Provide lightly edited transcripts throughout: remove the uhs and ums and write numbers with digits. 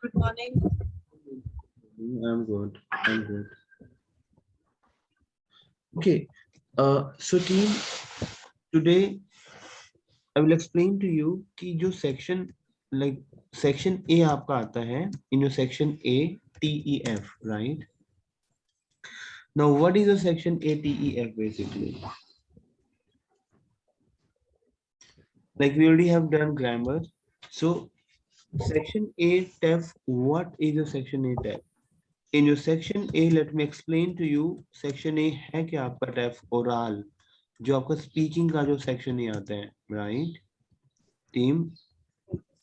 Good morning. I'm good. I'm good. Okay. So team, today I will explain to you कि जो section like section A आपका आता है in your section A TEF, right? Now what is the section A TEF basically? Like we already have done grammar. So section A TEF, what is the section A TEF? In your section A, let me explain to you. Section A है क्या आपका TEF oral, जो आपका speaking का जो section ही आता है, right? Team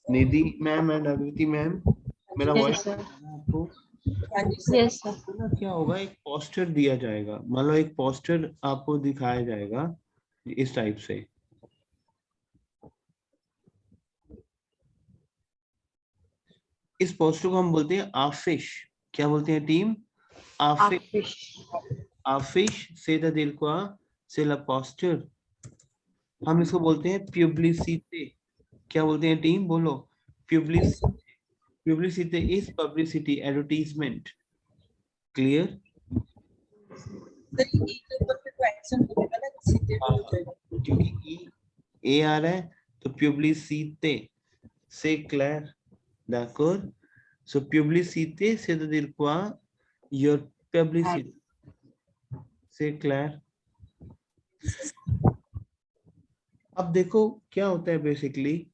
Nidhi ma'am and Aditi ma'am, मेरा वॉइस आपको? Yes, sir. ना क्या होगा, एक पोस्टर दिया जाएगा, मान लो एक पोस्टर आपको दिखाया जाएगा इस टाइप से। इस पोस्टर को हम बोलते हैं आफिश। क्या बोलते हैं टीम? आफिश। आफिश से द दिल को से ला पोस्टर। हम इसको बोलते हैं प्यूब्लिसिटी। क्या बोलते हैं टीम? बोलो। प्यूब्लिसिटी। प्यूब्लिसिटी इज पब्लिसिटी, एडवर्टाइजमेंट। क्लियर? क्योंकि ए आ रहा है तो प्यूब्लिसिटी से clear, d'accord? So publicité c'est de dire quoi? Your publicity. C'est clair? अब देखो क्या होता है बेसिकली,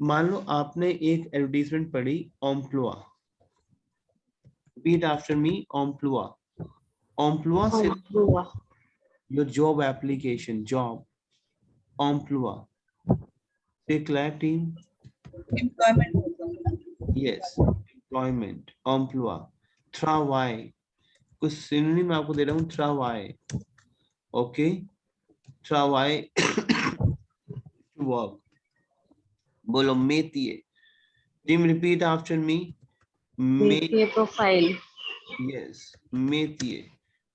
मान लो आपने एक एडवर्टाइजमेंट पढ़ी employ, repeat after me, employ. Employ से your job application, job, employ से clear team? Yes, employment, employ. travail, कुछ सिनोनिम आपको दे रहा हूँ, travail, ओके? travail work. बोलो métier. Team, repeat after me. Métier profile. Yes, métier.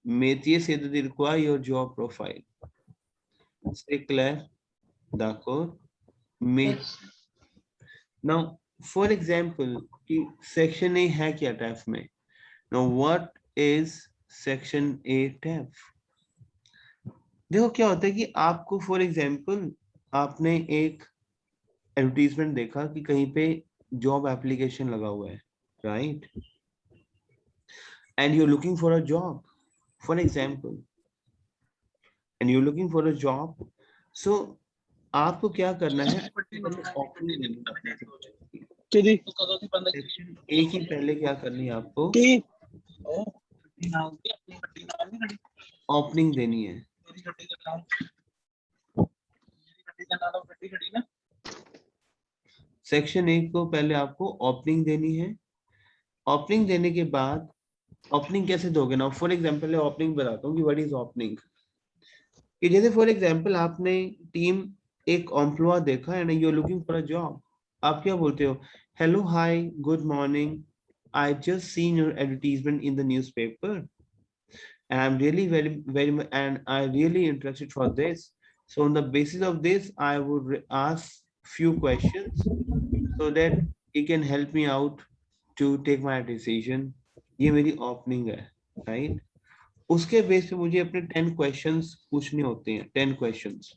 Métier c'est de dire quoi? Your job profile. C'est clair? D'accord? Métier. Now, for example, कि section A है क्या TAF में? Now, what is section A TAF? देखो क्या होता है कि आपको for example आपने एक एडवर्टीजमेंट देखा कि कहीं पे जॉब एप्लीकेशन लगा हुआ है, right? And you looking for a job, for example, and you looking for a job. So आपको क्या करना है? सेक्शन ए की पहले क्या करनी है आपको? ओपनिंग देनी है। सेक्शन ए को पहले आपको ओपनिंग देनी है। ओपनिंग देने के बाद, ओपनिंग कैसे दोगे ना? फॉर एग्जांपल ओपनिंग बताता हूँ कि व्हाट इज ओपनिंग। कि जैसे फॉर एग्जांपल आपने टीम एक एम्प्लॉय देखा and you are looking for a job, आप क्या बोलते हो? Hello, hi, good morning, I just seen your advertisement in the newspaper and I'm really very and I really interested for this. So on the basis of this, I would ask few questions so that it can help me out to take my decision. ये मेरी opening है, right? उसके base पे मुझे अपने 10 questions पूछने होते हैं, 10 क्वेश्चंस।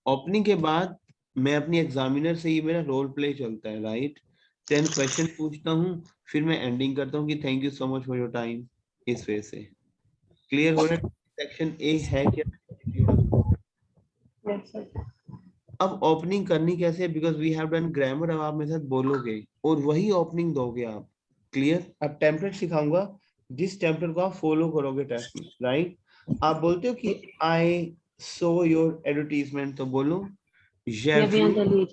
ओपनिंग के बाद मैं अपनी एग्जामिनर से, ये मेरा रोल प्ले चलता है, राइट? 10 क्वेश्चन पूछता हूँ, फिर मैं एंडिंग करता हूँ कि thank you so much for your time. इस वे से क्लियर हो रहा है? सेक्शन ए है क्या? Yes, sir. अब ओपनिंग करनी कैसे? Because we have done grammar. अब आप मेरे साथ बोलोगे और वही ओपनिंग दोगे आप। क्लियर? अब टेम्पलेट सिखाऊंगा, जिस टेम्पलेट को आप फॉलो करोगे टेस्ट में, राइट? आप बोलते हो कि आई सो योर एडवर्टीजमेंट, तो बोलो J'ai vu the lead.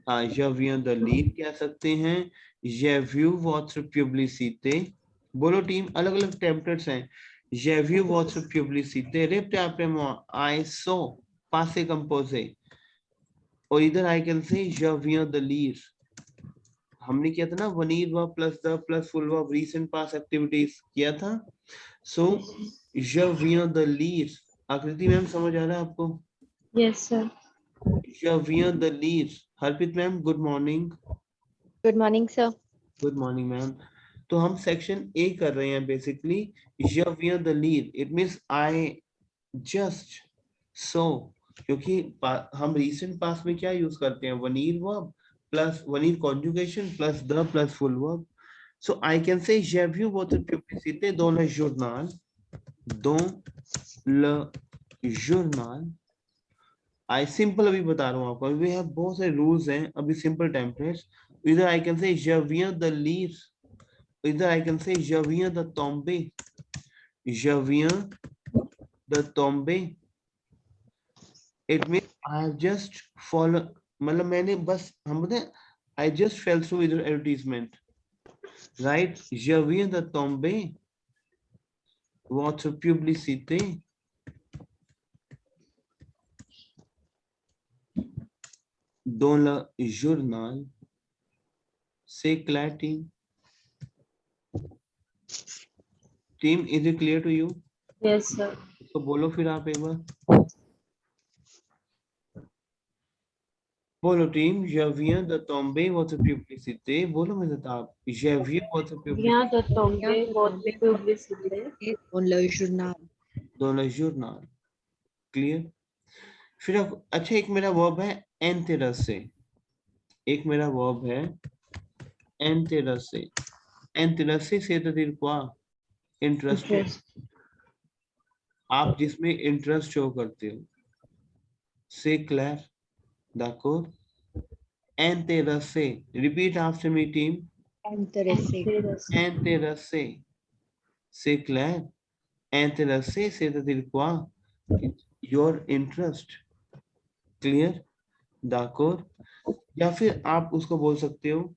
हाँ, je viens de lire कह सकते हैं, j'ai vu votre publicité। बोलो टीम, अलग अलग टेम्पलेट्स हैं। j'ai vu votre publicité, répétez après moi, I saw, passé composé। और इधर I can say je viens de lire। हमने किया था ना, veneer verb plus the plus full verb, recent past activities किया था। सो je viens de lire। आकृति ma'am समझ आ रहा है आपको? Yes, sir. je viens de lire। Harpreet ma'am good morning. Good morning, sir. Good morning ma'am. तो हम सेक्शन ए कर रहे हैं basically, je viens de lire, it means I just so, क्योंकि हम रीसेंट पास्ट में क्या यूज करते हैं, veneer verb plus veneer conjugation plus the plus full verb. So I can say j'ai vu votre publicité dans le journal, dans le journal। I simple अभी बता रहा हूँ आपको, अभी है बहुत सारे रूल्स हैं, अभी सिंपल टेम्पलेट्स। इधर I can say je viens de lire, इधर I can say je viens de tomber, je viens de tomber, it mean I have just follow, मतलब मैंने बस, हम बोलते हैं आई जस्ट फेल थ्रू इधर advertisement, right. je viens de tomber votre publicité dans le journal, c'est clair team? Team, is it clear to you? Yes, sir. तो बोलो फिर आप एक बार बोलो team, je viens de tomber votre publicité, बोलो मेरे साथ आप, je viens votre publicité Viens de tomber votre publicité On le journal. dans le journal, clear. फिर अब अच्छा, एक मेरा वर्ब है इंटरेस्टे, एक मेरा वर्ब है इंटरेस्टे, इंटरेस्टे से तो दिल quoi, इंटरेस्टेड, interest. आप जिसमें इंटरेस्ट शो करते हो, से Claire, d'accord, intéressé, repeat after me team, Intéressé. Intéressé. intéressé, c'est clair, intéressé से तो दिल quoi, your interest, clear, d'accord। या फिर आप उसको बोल सकते हो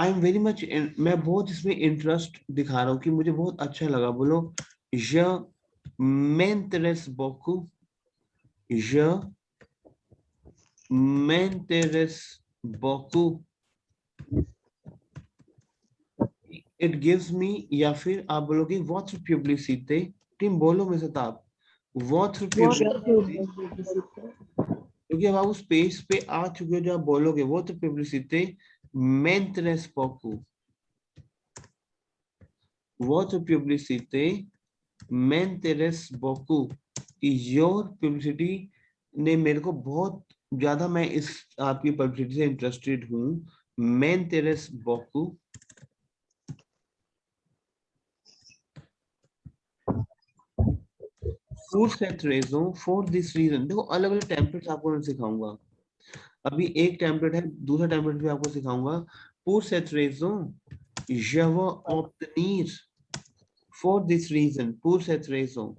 आई एम वेरी मच, मैं बहुत इसमें इंटरेस्ट दिखा रहा हूँ कि मुझे बहुत अच्छा लगा, बोलो je m'intéresse beaucoup, je m'intéresse beaucoup, it gives me, या फिर आप बोलोगे votre publicité, टीम बोलो मेरे साथ आप, votre publicité, क्योंकि अब आप उस पेज पे आ चुके हो जो आप बोलोगे votre publicité m'intéresse beaucoup, votre publicité m'intéresse beaucoup, your publicity ने मेरे को बहुत ज्यादा, मैं इस आपकी पब्लिसिटी से इंटरेस्टेड हूँ, m'intéresse beaucoup। Pour cette raison, for this reason, देखो अलग अलग टेम्पलेट्स आपको मैं सिखाऊंगा, अभी एक टेम्पलेट है, दूसरा टेम्पलेट भी आपको सिखाऊंगा। Pour cette raison, je veux obtenir, for this reason, pour cette raison,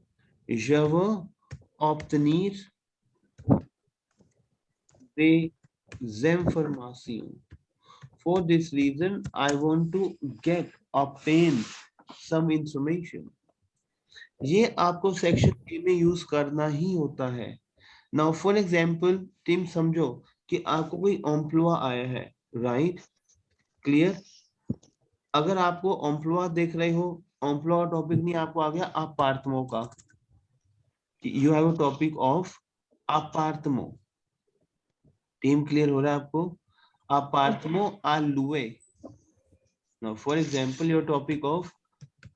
je veux obtenir des informations, for this reason, I want to obtain some information। ये आपको सेक्शन ए में यूज करना ही होता है। नाउ फॉर एग्जांपल टीम, समझो कि आपको कोई एम्प्लॉय आया है, राइट, क्लियर। अगर आपको एम्प्लॉय देख रहे हो, एम्प्लॉय टॉपिक नहीं आपको आ गया अपार्टमेंट का, you have a topic of apartment, team clear हो रहा है आपको, अपार्टमेंट आ लुए। Now for example your topic of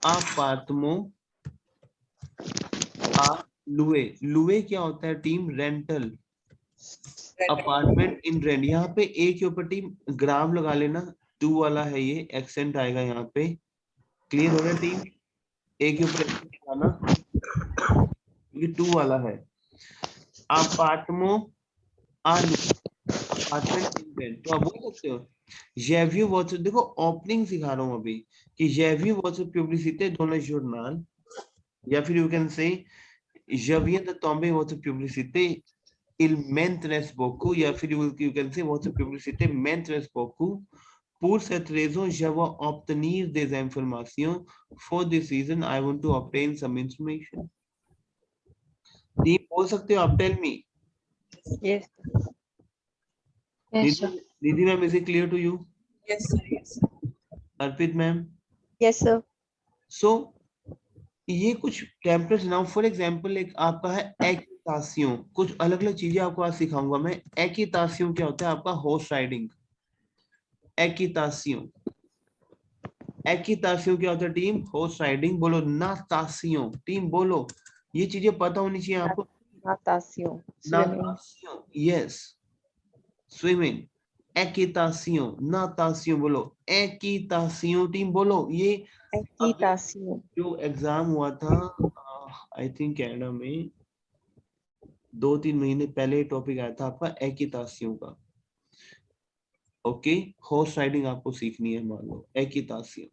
apartment लुए, लुए क्या होता है team, rental, apartment in rent. यहाँ पे एक के ऊपर टीम ग्राफ लगा लेना, टू वाला है ये, एक्सेंट आएगा यहाँ पे, क्लियर हो रहा है टीम, एक के ऊपर एक्सेंट लगाना, ये टू वाला है। अपार्टमेंट अपार्टमेंट इन रेंट, तो आप बोल सकते हो j'ai vu votre, देखो ओपनिंग सिखा रहा हूँ अभी, कि j'ai vu votre publicité dans le journal, या फिर you can say je viens de tomber votre publicité, il m'intéresse beaucoup, या फिर you can say votre publicité m'intéresse beaucoup, pour cette raison je veux obtenir des informations, for this reason I want to obtain some information। ये बोल सकते हो आप, tell me। Yes. Yes, sir. Nidhi ma'am, is it clear to you? Yes, sir. Yes, sir. Arpit ma'am? Yes, sir. So ये कुछ templates, now for example एक आपका है एकितासियों, कुछ अलग अलग चीजें आपको आज सिखाऊंगा मैं। एकितासियों क्या होता है आपका? Horse riding. एकितासियों, एकितासियों क्या होता है टीम? Horse riding. बोलो नातासियों, टीम बोलो, ये चीजें पता होनी चाहिए आपको। Natación. Swimming. नातासियों, यस, स्विमिंग। एकितासियों, नातासियों, बोलो एकितासियों, टीम बोलो। ये अभी Equitación. जो एग्जाम हुआ था आई थिंक कनाडा में 2-3 महीने पहले टॉपिक आया था आपका एकितासियों का। ओके, हॉर्स राइडिंग आपको सीखनी है, मान लो एकितासियों।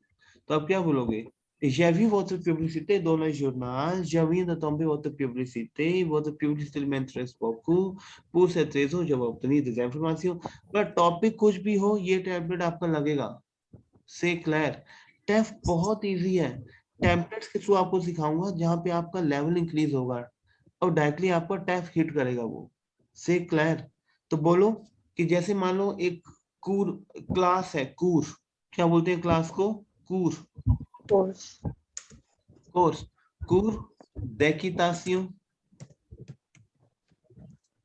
तो आप क्या बोलोगे? Já vi outra publicidade dona jornal, já vi ainda também outra publicidade me interessa pouco, por certeza जब आप नहीं देते इंफॉर्मेशन, पर टॉपिक कुछ भी हो ये टेम्पलेट आपका लगेगा। से क्लियर, टेफ बहुत इजी है। टेम्पलेट्स के थ्रू आपको सिखाऊंगा जहां पे आपका लेवल इंक्रीज होगा और डायरेक्टली आपका टेफ हिट करेगा वो। से क्लियर? तो बोलो कि जैसे मान लो एक कूर क्लास है, कूर क्या बोलते हैं क्लास को? कूर, Course. कोर्स, कूर डेकितासियों।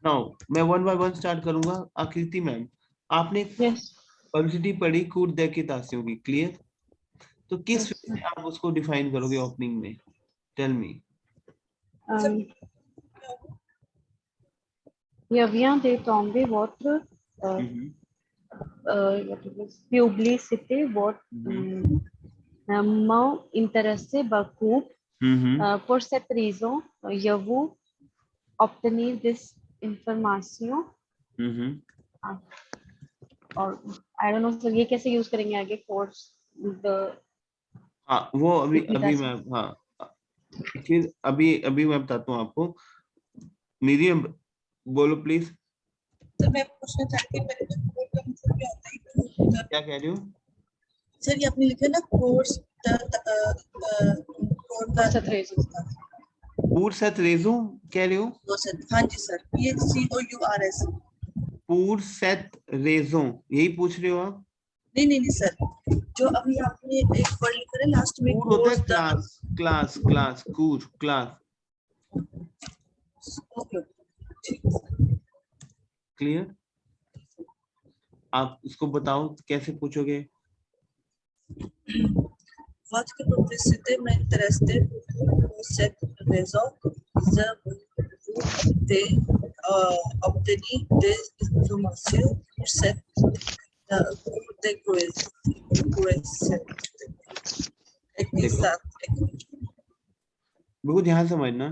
नाउ मैं वन बाय वन स्टार्ट करूंगा। आकृति मैम, आपने Yes. पब्लिसिटी पढ़ी कूर डेकितासियों की, क्लियर? तो किस Yes, वे से आप उसको डिफाइन करोगे ओपनिंग में? Tell me. Um, eu vim de tomber votre publicité, votre m'intéressait beaucoup. Pour cette raison, je vous obtenir this information. और I don't know sir ये कैसे यूज करेंगे आगे force the हाँ वो अभी अभी equitasi. मैं, हाँ फिर अभी अभी मैं बताता हूँ आपको। मीडियम बोलो प्लीज। सर मैं पूछना चाहती हूँ मेरे को कोड का मतलब क्या होता है? क्या कह रही हो? सर ये आपने लिखा ना कोर्स कोड का Força 3. पूर सेट रेजो कह रहे हो? वो सर हाँ जी सर ये COURS पूर सेट रेजो यही पूछ रहे हो आप? नहीं सर जो अभी आपने एक वर्ड लिखा है लास्ट में कूर होता है कोर्स क्लास, क्लास क्लास, कूर क्लास। Okay clear? आप इसको बताओ कैसे पूछोगे? Votre publicité m'intéressait pour cette raison, je voulais obtenir des informations pour cette बिल्कुल ध्यान से समझना।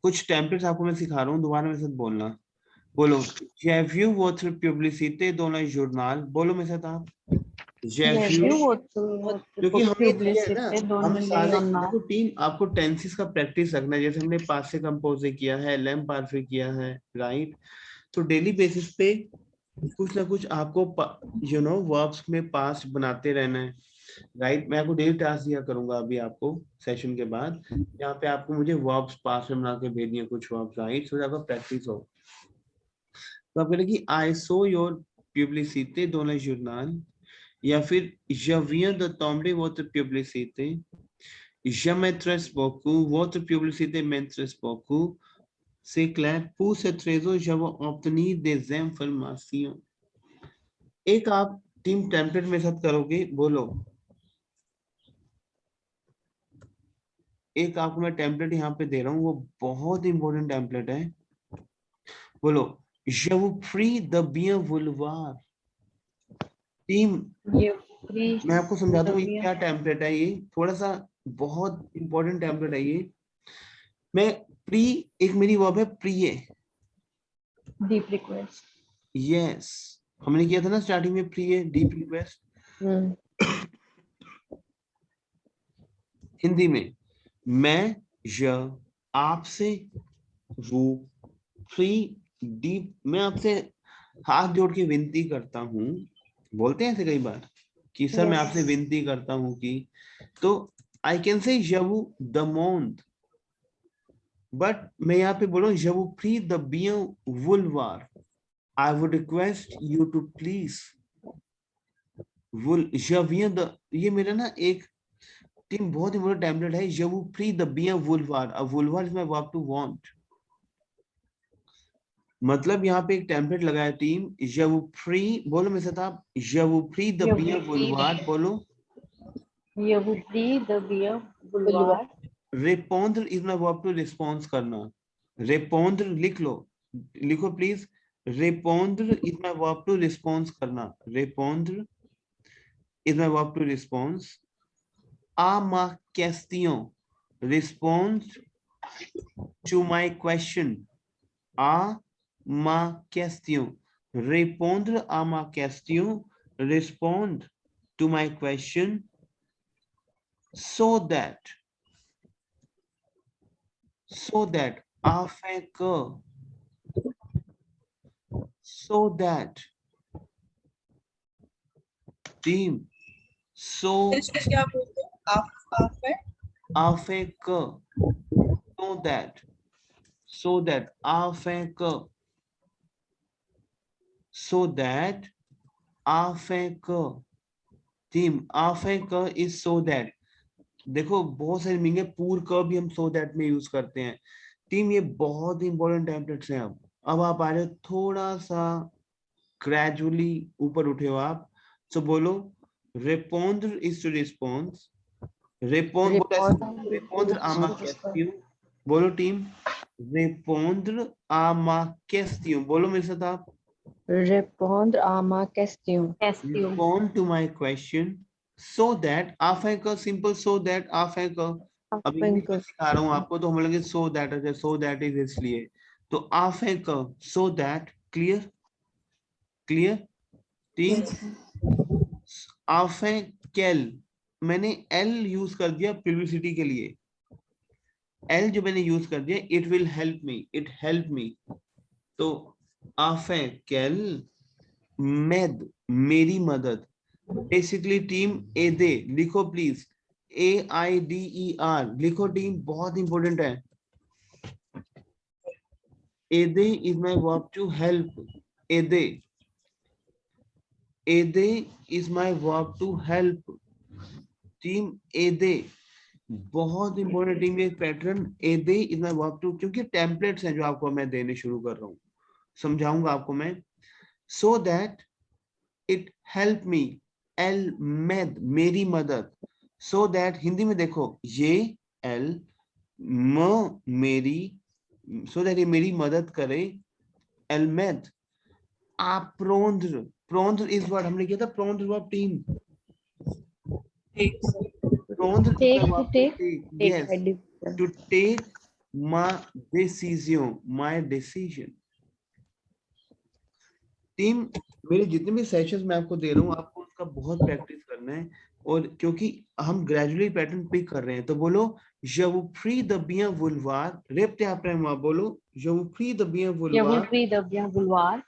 कुछ टेम्पलेट्स आपको मैं सिखा रहा हूँ, दोबारा मेरे साथ बोलना। बोलो j'ai vu votre publicité dans le journal, बोलो मेरे साथ आप। j'ai J'ai vu, vu votre क्योंकि हमने किया है ना, publicité dans हम le सारे journal. देखो टीम आपको टेंसेस का प्रैक्टिस रखना है। जैसे हमने पास से कंपोज किया है, लैम पारफे किया है, राइट? तो डेली बेसिस पे कुछ ना कुछ आपको यू नो वर्ब्स में पास्ट बनाते रहना है, राइट? मैं आपको डेली टास्क दिया करूंगा अभी आपको सेशन के बाद, यहाँ पे आपको मुझे वर्ब्स पास्ट में बना के भेजनी है, कुछ वर्ब्स, राइट? सो आपका प्रैक्टिस हो। तो आप कहेंगे I saw your publicité dans le journal, या फिर je viens de tomber votre publicité, je m'intéresse beaucoup, votre publicité m'intéresse beaucoup. C'est clair? Pour cette raison je veux obtenir des informations. एक आप team template में साथ करोगे, बोलो। एक आपको मैं टेम्पलेट यहाँ पे दे रहा हूँ, वो बहुत इंपॉर्टेंट टेम्पलेट है। बोलो je vous prie de bien vouloir. Team Je prie मैं आपको समझाता हूँ ये de क्या टेम्पलेट है। ये थोड़ा सा बहुत इंपॉर्टेंट टेम्पलेट है ये। मैं प्री, एक मेरी वर्ब है प्रिय, deep request. यस हमने किया था ना स्टार्टिंग में, प्रिय डीप रिक्वेस्ट। हिंदी में मैं, आपसे, वो, फ्री, डीप, मैं आपसे हाथ जोड़ के विनती करता हूँ। बोलते हैं ऐसे कई बार कि सर मैं Yes. आपसे विनती करता हूँ कि, तो आई कैन से जबू द मोंथ, बट मैं यहाँ पे बोल रहा हूँ जबू फ्री द बियन वुलवार, I would request you to please वुल जवियन द, ये मेरा ना एक टीम बहुत इंपॉर्टेंट टेम्पलेट है। जबू फ्री द बियन वुलवार, अब वुलवार is my verb to want, मतलब यहाँ पे एक टेम्पलेट लगाया टीम, je vous prie, बोलो मेरे साथ आप, je vous prie de Je vous bien prie de- vouloir, बोलो. Je vous prie de bien vouloir Répondre is my verb to response करना. Répondre लिख लो, लिखो please. Répondre is my verb to response करना. Répondre is my verb to response. À ma question, respond to my question. À ma question, répondre à ma question, respond to my question, so that afin que, so that team, so इसमें क्या बोलते हो आप है afin que, so that afin que, so that afin que, team, afin que is so that. देखो बहुत सारी meaning है, पूर का भी हम सो दैट में यूज करते हैं. टीम ये बहुत इंपॉर्टेंट टेम्पलेट्स हैं. अब आप आ रहे हो थोड़ा सा ग्रेजुअली ऊपर उठे हो आप. सो बोलो répondre is to response. Répondre à ma question. बोलो टीम, répondre à ma question. बोलो मेरे साथ आप, Répondre à ma question. question respond to my question, so that afin का सिंपल so that afin का. अब Afin इंग्लिश que में सिखा रहा हूँ आपको तो हम बोलेंगे so that, अगर so that is इसलिए तो afin का so that. Clear clear team. afin quel, मैंने l यूज कर दिया प्रिविसिटी के लिए. l जो मैंने यूज कर दिया, it will help me, it help me. तो afin quel med, मेरी मदद. बेसिकली टीम एदे लिखो प्लीज, AIDER लिखो टीम, बहुत इंपॉर्टेंट है. एदे is my verb to help. एदे is my verb to help. Team एदे बहुत इंपॉर्टेंट टीम. ये पैटर्न एदे इज माय वर्ब टू, क्योंकि टेम्पलेट्स हैं जो आपको मैं देने शुरू कर रहा हूँ, समझाऊंगा आपको मैं. सो that it help me, L मेद मेरी मदद. सो दैट हिंदी में देखो, ये एल म मेरी, सो दैट ये मेरी मदद करे. एल मेद प्रोंद्र, प्रोंद्र इस वर्ड हमने किया था, प्रोंद्र वर्ब टीम. प्रोंद्र take to take yes, to take my decision. Team, मेरे जितने भी सेशंस मैं आपको दे रहा हूँ, आपको उसका बहुत प्रैक्टिस करना है. और क्योंकि हम ग्रेजुअली पैटर्न पिक कर रहे हैं, तो बोलो je vous prie de bien vouloir. répétez après moi, बोलो je vous prie de bien Je vous vouloir prie de bien vouloir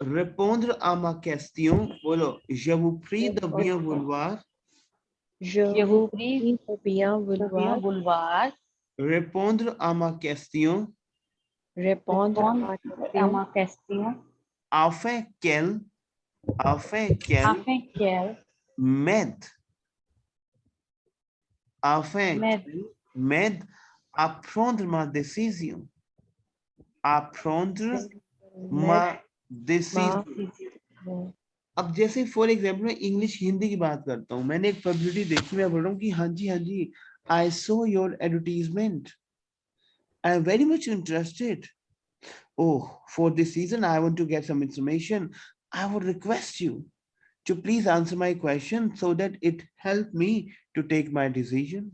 répondre à ma question. बोलो je vous prie de bien vouloir Je vous prie de bien de bien vouloir vouloir répondre à ma question répondre à ma à question ma question afin qu'elle afin qu'elle m'aide m'aide m'aide à prendre ma décision. À prendre ma décision. अब जैसे for example मैं English Hindi की बात करता हूँ, मैंने एक publicity देखी, मैं बोल रहा हूँ कि हाँ जी, I saw your advertisement, I am very much interested. Oh, for this season I want to get some information. I would request you to please answer my question so that it help me to take my decision.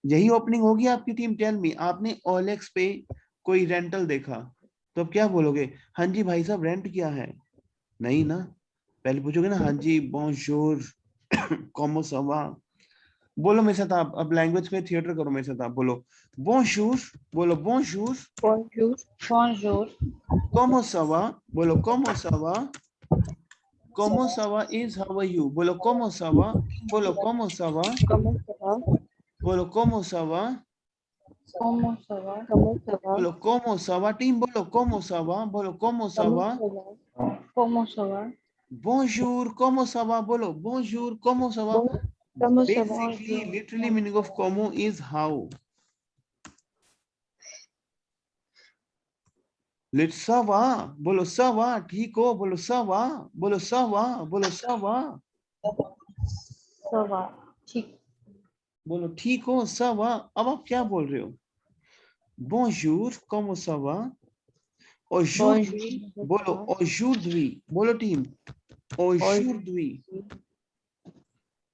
यही opening होगी आपकी team. Tell मी, आपने OLX पे कोई rental देखा तो अब क्या बोलोगे? हाँ जी भाई साहब, रेंट क्या है? नहीं ना, पहले पूछोगे ना हाँ जी बॉन्जूर कॉमो सवा. बोलो मेरे साथ आप, अब लैंग्वेज में थिएटर करो मेरे साथ आप. बोलो बॉन्जूर, बोलो बॉन्जूर. bonjour bonjour कॉमो सवा, बोलो कॉमो सवा. कॉमो सवा इज हाउ आर यू. बोलो कॉमो सवा. बोलो कॉमो सवा. comment ça va बोलो कॉमो सवा. comment ça va comment ça va बोलो कॉमो सवा. टीम बोलो कॉमो सवा. बोलो कॉमो सवा. comment ça va Bonjour, comment ça va? Bolo, bonjour, comment ça va? bon comment ça va Basically, literally meaning of como is how. Let's सवा, बोलो सवा, ठीक हो, बोलो सवा, बोलो सवा, बोलो सवा, सवा, ठीक। बोलो ठीक हो, सवा। अब आप क्या बोल रहे हो? Bonjour, comment ça va? Aujourd'hui, बोलो aujourd'hui, बोलो team. Aujourd'hui,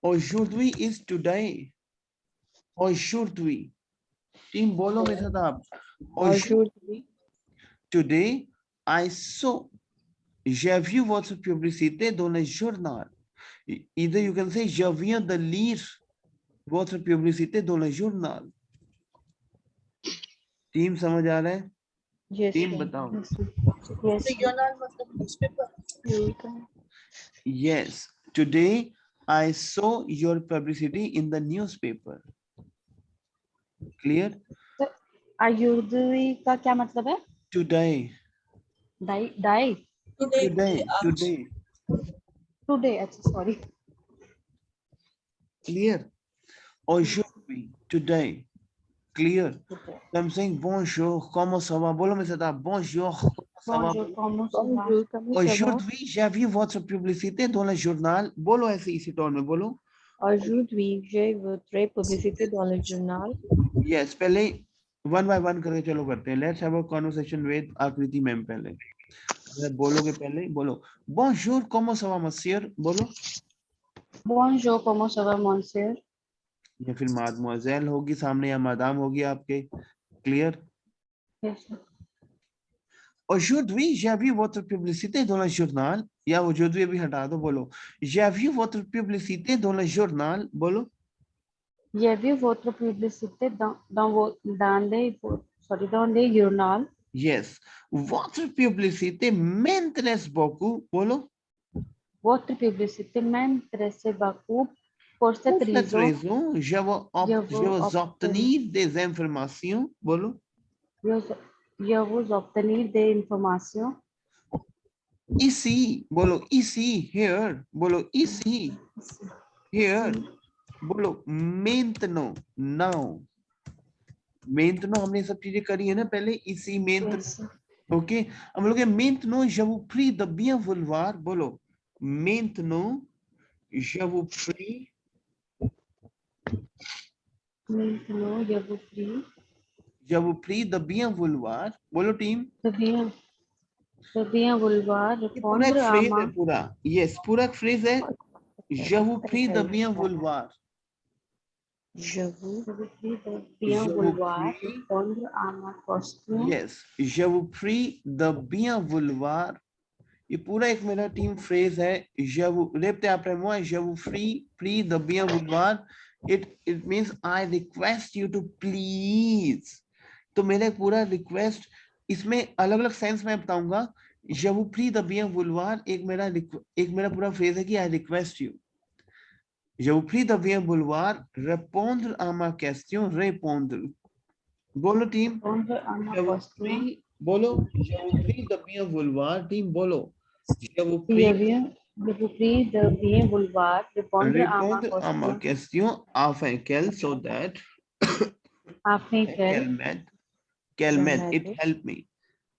aujourd'hui is today. Aujourd'hui, team बोलो मेरे साथ आप. Aujourd'hui, today I saw. J'ai vu votre publicité dans le journal. Either you can say je viens de lire votre publicité dans le journal. Team समझ आ रहा है? Yes, Team sir. बताओ. Yes तो योनाल मतलब newspaper. Yes, today I saw your publicity in the newspaper. Clear? आयुर्वेदी का क्या मतलब है? Today, डाई डाई today, आज today. टुडे, अच्छा sorry. Clear? Aujourd'hui, today. Clear? So I'm saying bonjour, comment ça va? बोलो मेरे साथ आप bonjour, comment ça va? Bonjour, comment ça va? Bonjour, comment ça va? Aujourd'hui, j'ai vu votre publicité dans le journal. बोलो ऐसे इसी tone में बोलो. Aujourd'hui, j'ai vu votre publicité dans le journal. Yes, पहले one by one करके चलो करते हैं. Let's have a conversation with आकृति मैम पहले. अगर बोलोगे पहले बोलो bonjour, comment ça va monsieur? बोलो. Bonjour, comment ça va, monsieur? या फिर मादमोजेल होगी सामने या मादाम होगी आपके. Clear? Yes, sir. Aujourd'hui, j'ai vu votre publicité dans le journal. या aujourd'hui अभी हटा दो. बोलो j'ai vu votre publicité dans le journal. बोलो. J'ai vu votre publicité dans les journal. Yes, votre publicité m'intéresse beaucoup. बोलो. Votre publicité m'intéresse beaucoup. Pour cette Pour cette raison, raison, je je veux obtenir des informations. बोलो. je vous obtenir des informations Ici, बोलो ici, here, बोलो ici, here, बोलो maintenant, now. maintenant हमने सब चीजें करी है ना पहले. इसी maintenant, Yes, sir. ओके. हम लोग maintenant je vous prie de bien vouloir. बोलो maintenant je vous prie. Maintenant, je vous prie de bien vouloir. बोलो टीम. de bien vouloir ये पूरा एक répondre à फ्रेज ma है पूरा. यस, पूरा एक फ्रेज है. je vous prie de bien vouloir. Je vous je vous prie de bien Je vous vouloir prie. répondre à ma question. Yes, je vous prie de bien vouloir. ये पूरा एक मेरा team phrase है. je vous répétez après moi. je vous prie de bien vouloir. It means I request you to please. तो मेरा पूरा request इसमें अलग अलग सेंस में बताऊंगा. je vous prie de bien vouloir एक मेरा पूरा फ्रेज है कि I request you. je vous prie de bien vouloir répondre à ma question. répondre. बोलो team. Répondre à ma je vous question. prie. बोलो je vous prie de bien vouloir. Team बोलो je vous Je prie vous prie de bien vouloir répondre à ma répondre à ma question question afin qu'elle so that afin qu'elle que m'aide. It help me.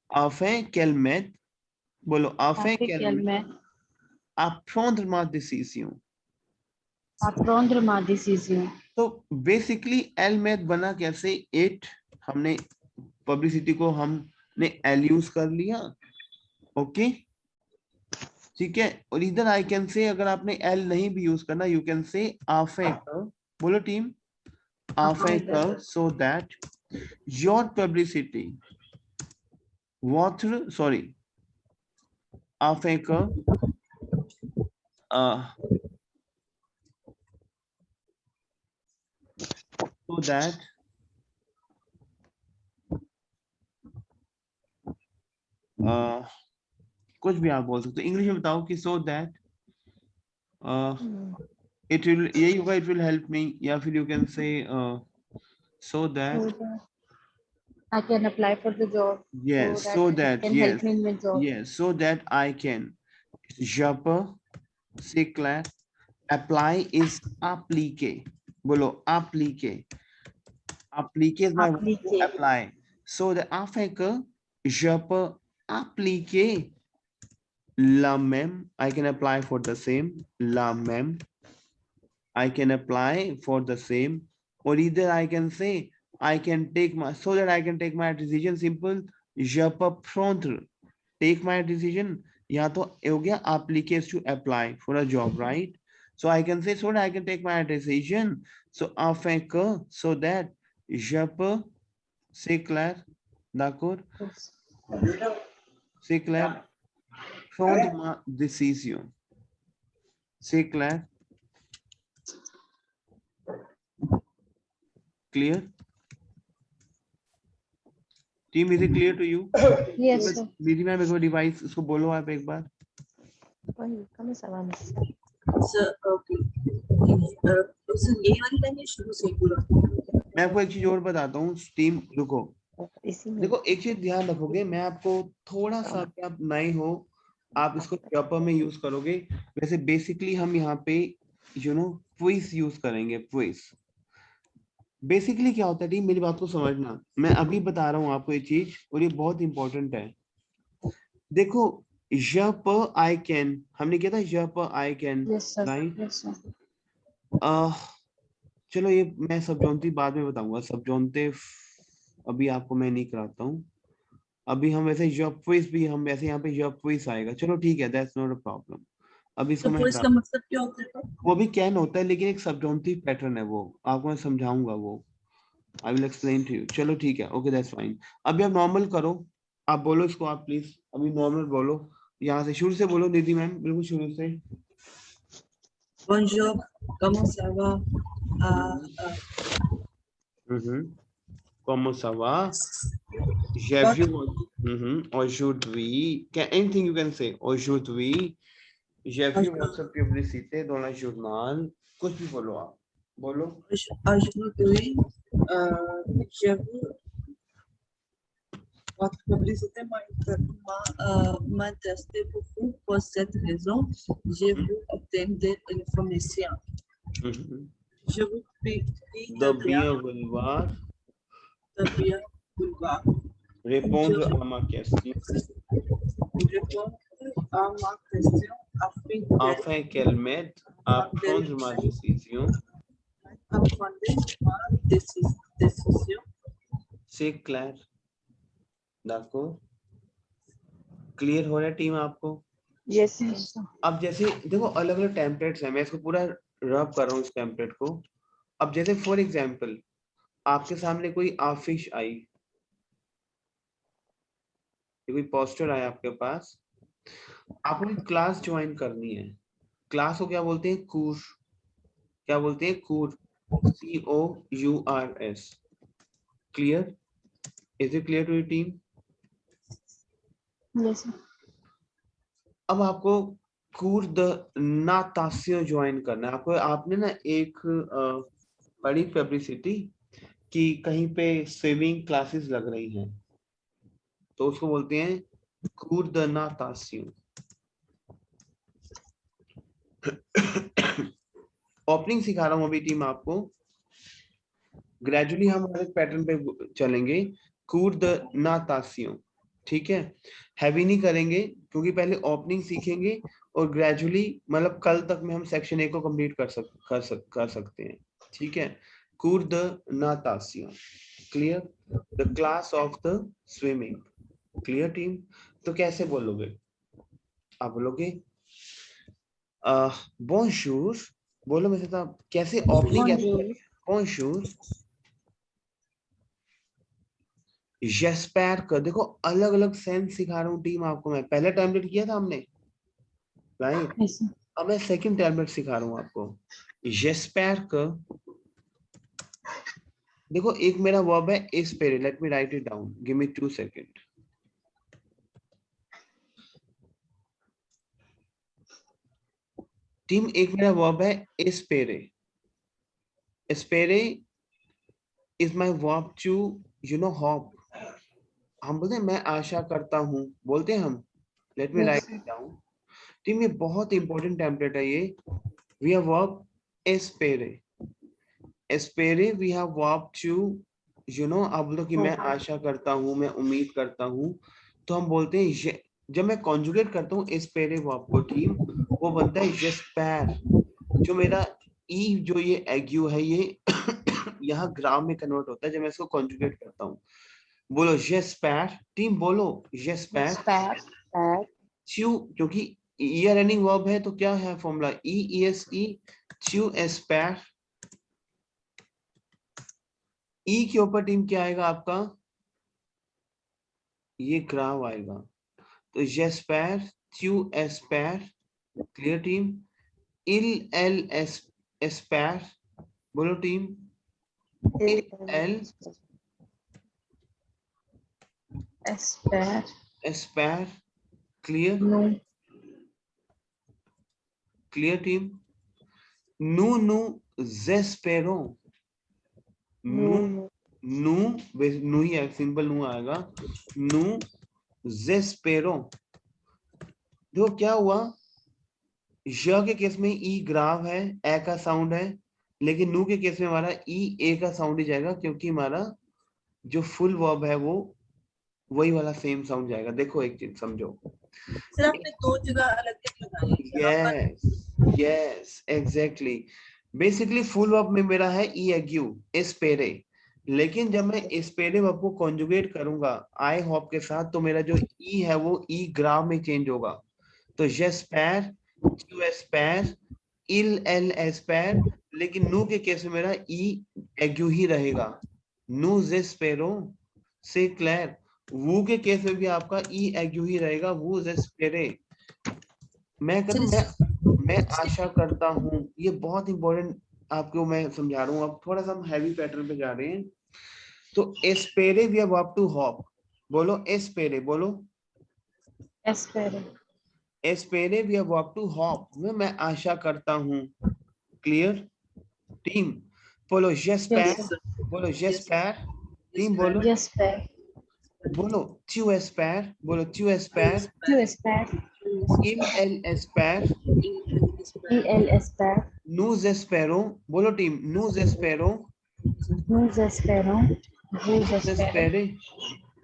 afin qu'elle m'aide. बोलो afin qu'elle qu'elle m'aide m'aide à prendre ma décision. à prendre ma décision. तो basically L math बना कैसे. It हमने publicity को हमने L use कर लिया. Okay, ठीक है. और इधर आई कैन से अगर आपने एल नहीं भी यूज करना you can say afin que. बोलो team. afin que so that your publicity water sorry afin que so that कुछ भी आप बोल सकते हो. इंग्लिश में बताओ कि so that it will यही होगा. it will help me. या फिर you can say so that I can apply for the job. yes so it that can yes help me in my job. yes so that I can. je peux c'est clair. apply is appliquer. बोलो appliquer. appliquer is my word to Appliquer. apply. so that afin que je peux appliquer. La même, I can apply for the same. La même, I can apply for the same. Or either I can say, I can take my, so that I can take my decision. Simple. Je peux prendre. Take my decision. या तो हो गया appliques to apply for a job, right? So I can say so that I can take my decision. So afin que, so that je peux, c'est clair, d'accord? Yes. C'est clair. Prendre ma décision. C'est clair. Clear? Team, is it clear to you? Yes, sir. दीदी ma'am एक बार device इसको बोलो आप एक बार. Oi, começa lá, mas sir okay sir ये वाली line शुरू से पूरा मैं आपको एक चीज और बताता हूँ. टीम रुको. esse mesmo. देखो एक चीज ध्यान रखोगे, मैं आपको थोड़ा सा, कि आप नए हो, आप इसको प्रॉपर में यूज करोगे. वैसे बेसिकली हम यहाँ पे क्विज यूज करेंगे. क्विज बेसिकली क्या होता है टीम, मेरी बात को समझना. मैं अभी बता रहा हूँ आपको ये चीज, और ये बहुत इंपॉर्टेंट है. देखो je peux, I can, हमने किया था je peux, I can, Yes, sir. Right. Yes, sir. चलो ये मैं सबजॉन्ती बाद में बताऊंगा. सबजॉन्ते अभी आपको मैं नहीं कराता हूँ. अभी हम वैसे जॉब क्विज भी, हम वैसे यहाँ पे जॉब क्विज आएगा. चलो ठीक है, दैट्स नॉट अ प्रॉब्लम. अभी इसको मैं इसका मतलब क्या होता है? वो भी कैन होता है, लेकिन एक सबजॉन्टी पैटर्न है, वो आपको मैं समझाऊंगा. वो I will explain to you. चलो ठीक है, ओके दैट्स फाइन. अभी आप नॉर्मल करो. आप बोलो इसको, आप प्लीज अभी नॉर्मल बोलो. यहाँ से शुरू से बोलो निधि मैम, बिल्कुल शुरू से. Bonjour, comment ça va? Comment ça va? J'ai vu aujourd'hui. Anything you can say. Aujourd'hui, j'ai vu votre publicité dans le journal. कुछ भी बोलो आप. बोलो. Aujourd'hui, j'ai vu votre publicité m'a intéressé beaucoup. Pour cette raison, j'ai voulu obtenir des informations. Je vous prie De bien vouloir répondre à ma question afin qu'elle m'aide à prendre ma décision. C'est clair. d'accord. Clear हो रहा है team आपको? Yes, Yes, sir. अब जैसे देखो अलग अलग templates हैं, मैं इसको पूरा रब कर रहा हूँ इस टेम्पलेट को. अब जैसे फॉर एग्जांपल आपके सामने कोई आफिश आई, कोई पोस्टर आया आपके पास, आपको एक क्लास ज्वाइन करनी है. क्लास को क्या बोलते हैं? कोर्स. क्या बोलते हैं? Course. COURS. Clear? Is it clear to your team? Yes, sir. अब आपको कूर द नातासियो ज्वाइन करना है. आपको आपने ना एक बड़ी पब्लिसिटी कि कहीं पे स्विमिंग क्लासेस लग रही हैं, तो उसको बोलते हैं कूर द नातासियो. ओपनिंग सिखा रहा हूं अभी टीम आपको. ग्रेजुअली हम हमारे पैटर्न पे चलेंगे. कूर द नातासियो, ठीक है. हैवी नहीं करेंगे क्योंकि पहले ओपनिंग सीखेंगे और ग्रेजुअली मतलब कल तक में हम सेक्शन 1 को कंप्लीट कर सकते हैं. ठीक है. कूर द नातासियो. Clear? The class of the swimming. Clear team? तो कैसे बोलोगे? आप बोलोगे बोनशूर. बोलो मेरे साथ. कैसे ओपनिंग कैसे? बोनशूर. जेस्पेर का देखो अलग अलग सेंस सिखा रहा हूँ टीम आपको. मैं पहले टेम्पलेट किया था हमने, राइट. Yes, sir. अब मैं सेकंड टेम्पलेट सिखा रहा हूँ आपको. जेस्पेर का देखो एक मेरा वर्ब है एस्पेरे. Let me write it down. Give me 2 second. Team एक मेरा वर्ब है एस्पेरे. एस्पेरे is my verb to hope. हम बोलते हैं मैं आशा करता हूँ, बोलते हैं हम. Let me Yes, write sir. It down. Team ये बहुत इंपॉर्टेंट टेम्पलेट है ये. वी हैव वर्ब एस्पेरे. एस्पेरे वी हैव वर्ब टू आप बोलो कि मैं आशा करता हूँ, मैं उम्मीद करता हूँ. तो हम बोलते हैं जब मैं कॉन्जुगेट करता हूँ एस्पेरे वर्ब को टीम, वो बनता है जेस्पेर। जो मेरा ई जो ये एग्यू है ये यहाँ ग्राम में कन्वर्ट होता है जब मैं इसको कॉन्जुगेट करता हूँ। बोलो जेस्पेर टीम, बोलो जेस्पेर। Spare. च्यू, क्योंकि ईयर रनिंग वर्ब है तो क्या है फॉर्मूला, ई एस ई, च्यू एस्पेर। ई के ऊपर टीम क्या आएगा आपका, ये ग्राव आएगा, तो जेस्पेर, च्यू एस्पेर। Clear team. इल एल एस एस्पेर, बोलो टीम, इल एल Spare. एस्पेर। Clear, No. Clear team. नू नू जेस्पेरो, नू No. नू नू ही है, सिंपल नू आएगा, नू जेस्पेरो। देखो क्या हुआ, य के केस में ई ग्राव है, ए का साउंड है, लेकिन नू के केस में हमारा ई ए का साउंड ही जाएगा, क्योंकि हमारा जो फुल वर्ब है वो वही वाला सेम साउंड जाएगा। देखो एक चीज समझो, सर आपने 2 जगह अलग लगाए हैं, यहाँ पर yes yes exactly. Basically full verb में मेरा है ई एग्यू एस्पेरे, लेकिन जब मैं एस्पेरे वर्ब को कॉन्जुगेट करूंगा आई होप के साथ, तो मेरा जो ई है वो ई ग्राव में चेंज होगा। तो जेस्पेर, च्यू एस्पेर, इल एल एस्पेर, लेकिन नू के केस में मेरा ई एग्यू ही रहेगा, नू जेस्पेरो। से क्लियर। वू के केस में भी आपका ई एग्यू ही रहेगा, वू जेस्पेरे। मैं आशा करता हूँ ये बहुत इंपॉर्टेंट आपको मैं समझा रहा हूँ। अब थोड़ा सा हम हैवी पैटर्न पे जा रहे हैं। तो एस्पेरे we have verb to hop, बोलो एस्पेरे, बोलो Spare. एस्पेरे we have verb to hop, मैं आशा करता हूँ। क्लियर टीम, बोलो जेस्पेर, Yes. बोलो जेस्पेर टीम, बोलो Spare. बोलो च्यू एस्पेर, बोलो च्यू एस्पेर, You spare. इल एल एस्पेर, Spare. नूज एस्पेरो, बोलो टीम नूज एस्पेरो, Who's Spare? Who's Spare? एस्पेरे,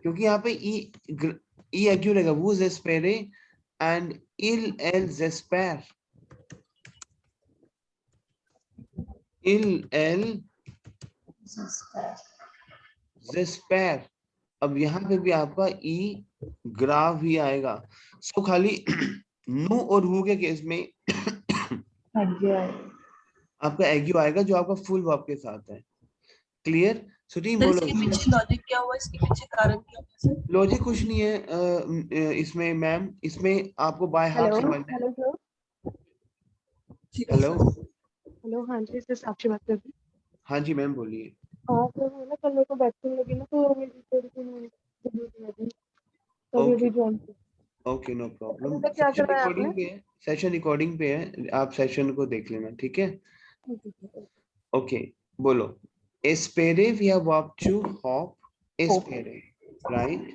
क्योंकि यहाँ पे ई एग्यू रहेगा, वूज एस्पेरे एंड इल एल जेस्पेर, इल एल Spare. जेस्पेर। अब यहाँ पे भी आपका ई ग्राव ही आएगा। सो खाली नू और वू के केस में आपका एग्यू आएगा जो आपका फुल वर्ब के साथ है। क्लियर। सो टीम सर बोलो, इसके पीछे लॉजिक क्या हुआ, इसके पीछे कारण क्या हुआ सर? लॉजिक कुछ नहीं है इसमें मैम, इसमें आपको बाय हार्ट समझना है। Hello sir. ठीक है हेलो, सर। हेलो, हाँ जी सर, साक्षी बात कर रही हूँ। हाँ जी मैम बोलिए। हाँ सर, वो ना कल मेरे को बैठने लगी ना, तो मेरी थोड़ी सी तबीयत लगी, तभी ओके अभी ज्वाइन की। Okay no problem. अभी तक क्या सेशन कराया आपने? रिकॉर्डिंग पे है, सेशन रिकॉर्डिंग पे है, आप सेशन को देख लेना, ठीक है। ओके बोलो, एस्पेरे we have verb to hop, एस्पेरे राइट,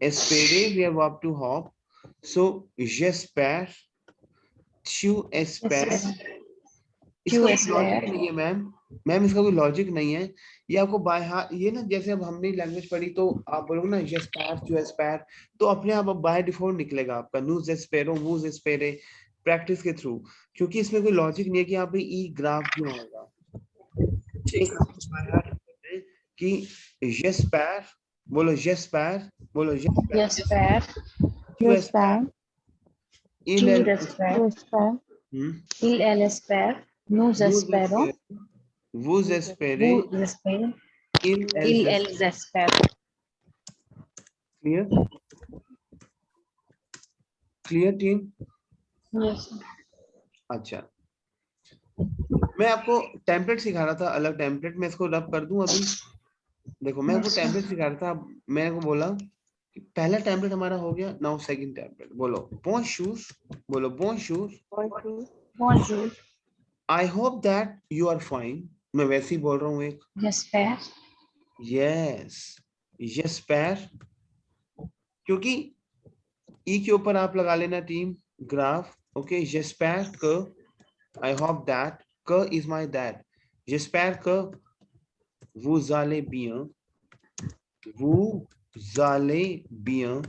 एस्पेरे we have verb to hop, so जेस्पेर, च्यू एस्पेर। इसका कोई लॉजिक नहीं है मैम, मैम इसका कोई लॉजिक नहीं है, ये आपको बाय हार्ट, ये ना जैसे अब हमने लैंग्वेज पढ़ी तो आप बोलोगे ना जेस्पेर च्यू एस्पेर, तो अपने आप बाय डिफॉल्ट निकलेगा आपका नूज एस्पेरो वूज एस्पेरे, प्रैक्टिस के थ्रू, क्योंकि इसमें कोई लॉजिक नहीं है कि यहाँ पे ई ग्राफ क्यों आएगा। एक बाय हार्ट करते हैं कि जेस्पेर, बोलो जेस्पेर, बोलो जेस्पेर, Spare. च्यू एस्पेर, इल एल Spare. Spare. No वूज Spare. एस्पेरो, वूज एस्पेरे, Who's Spare? इल एल Spare. Clear, clear team. Yes. अच्छा, मैं आपको टेम्पलेट सिखा रहा था, अलग टेम्पलेट, मैं इसको रब कर दूं अभी। देखो मैं आपको टेम्पलेट सिखा रहा था, मैंने को बोला कि पहला टेम्पलेट हमारा हो गया, नाउ सेकंड टेम्पलेट, बोलो बोनशूज, बोलो बोनशूज, Bonjour. I hope that you are fine, मैं वैसे ही बोल रहा हूँ एक, Spare. यस यस पैर, क्योंकि ई के ऊपर आप लगा लेना टीम ग्राफ, ओके, जेस्पेर क, आई होप दैट क इज माय दैट, जेस्पेर क vous allez bien, vous allez bien,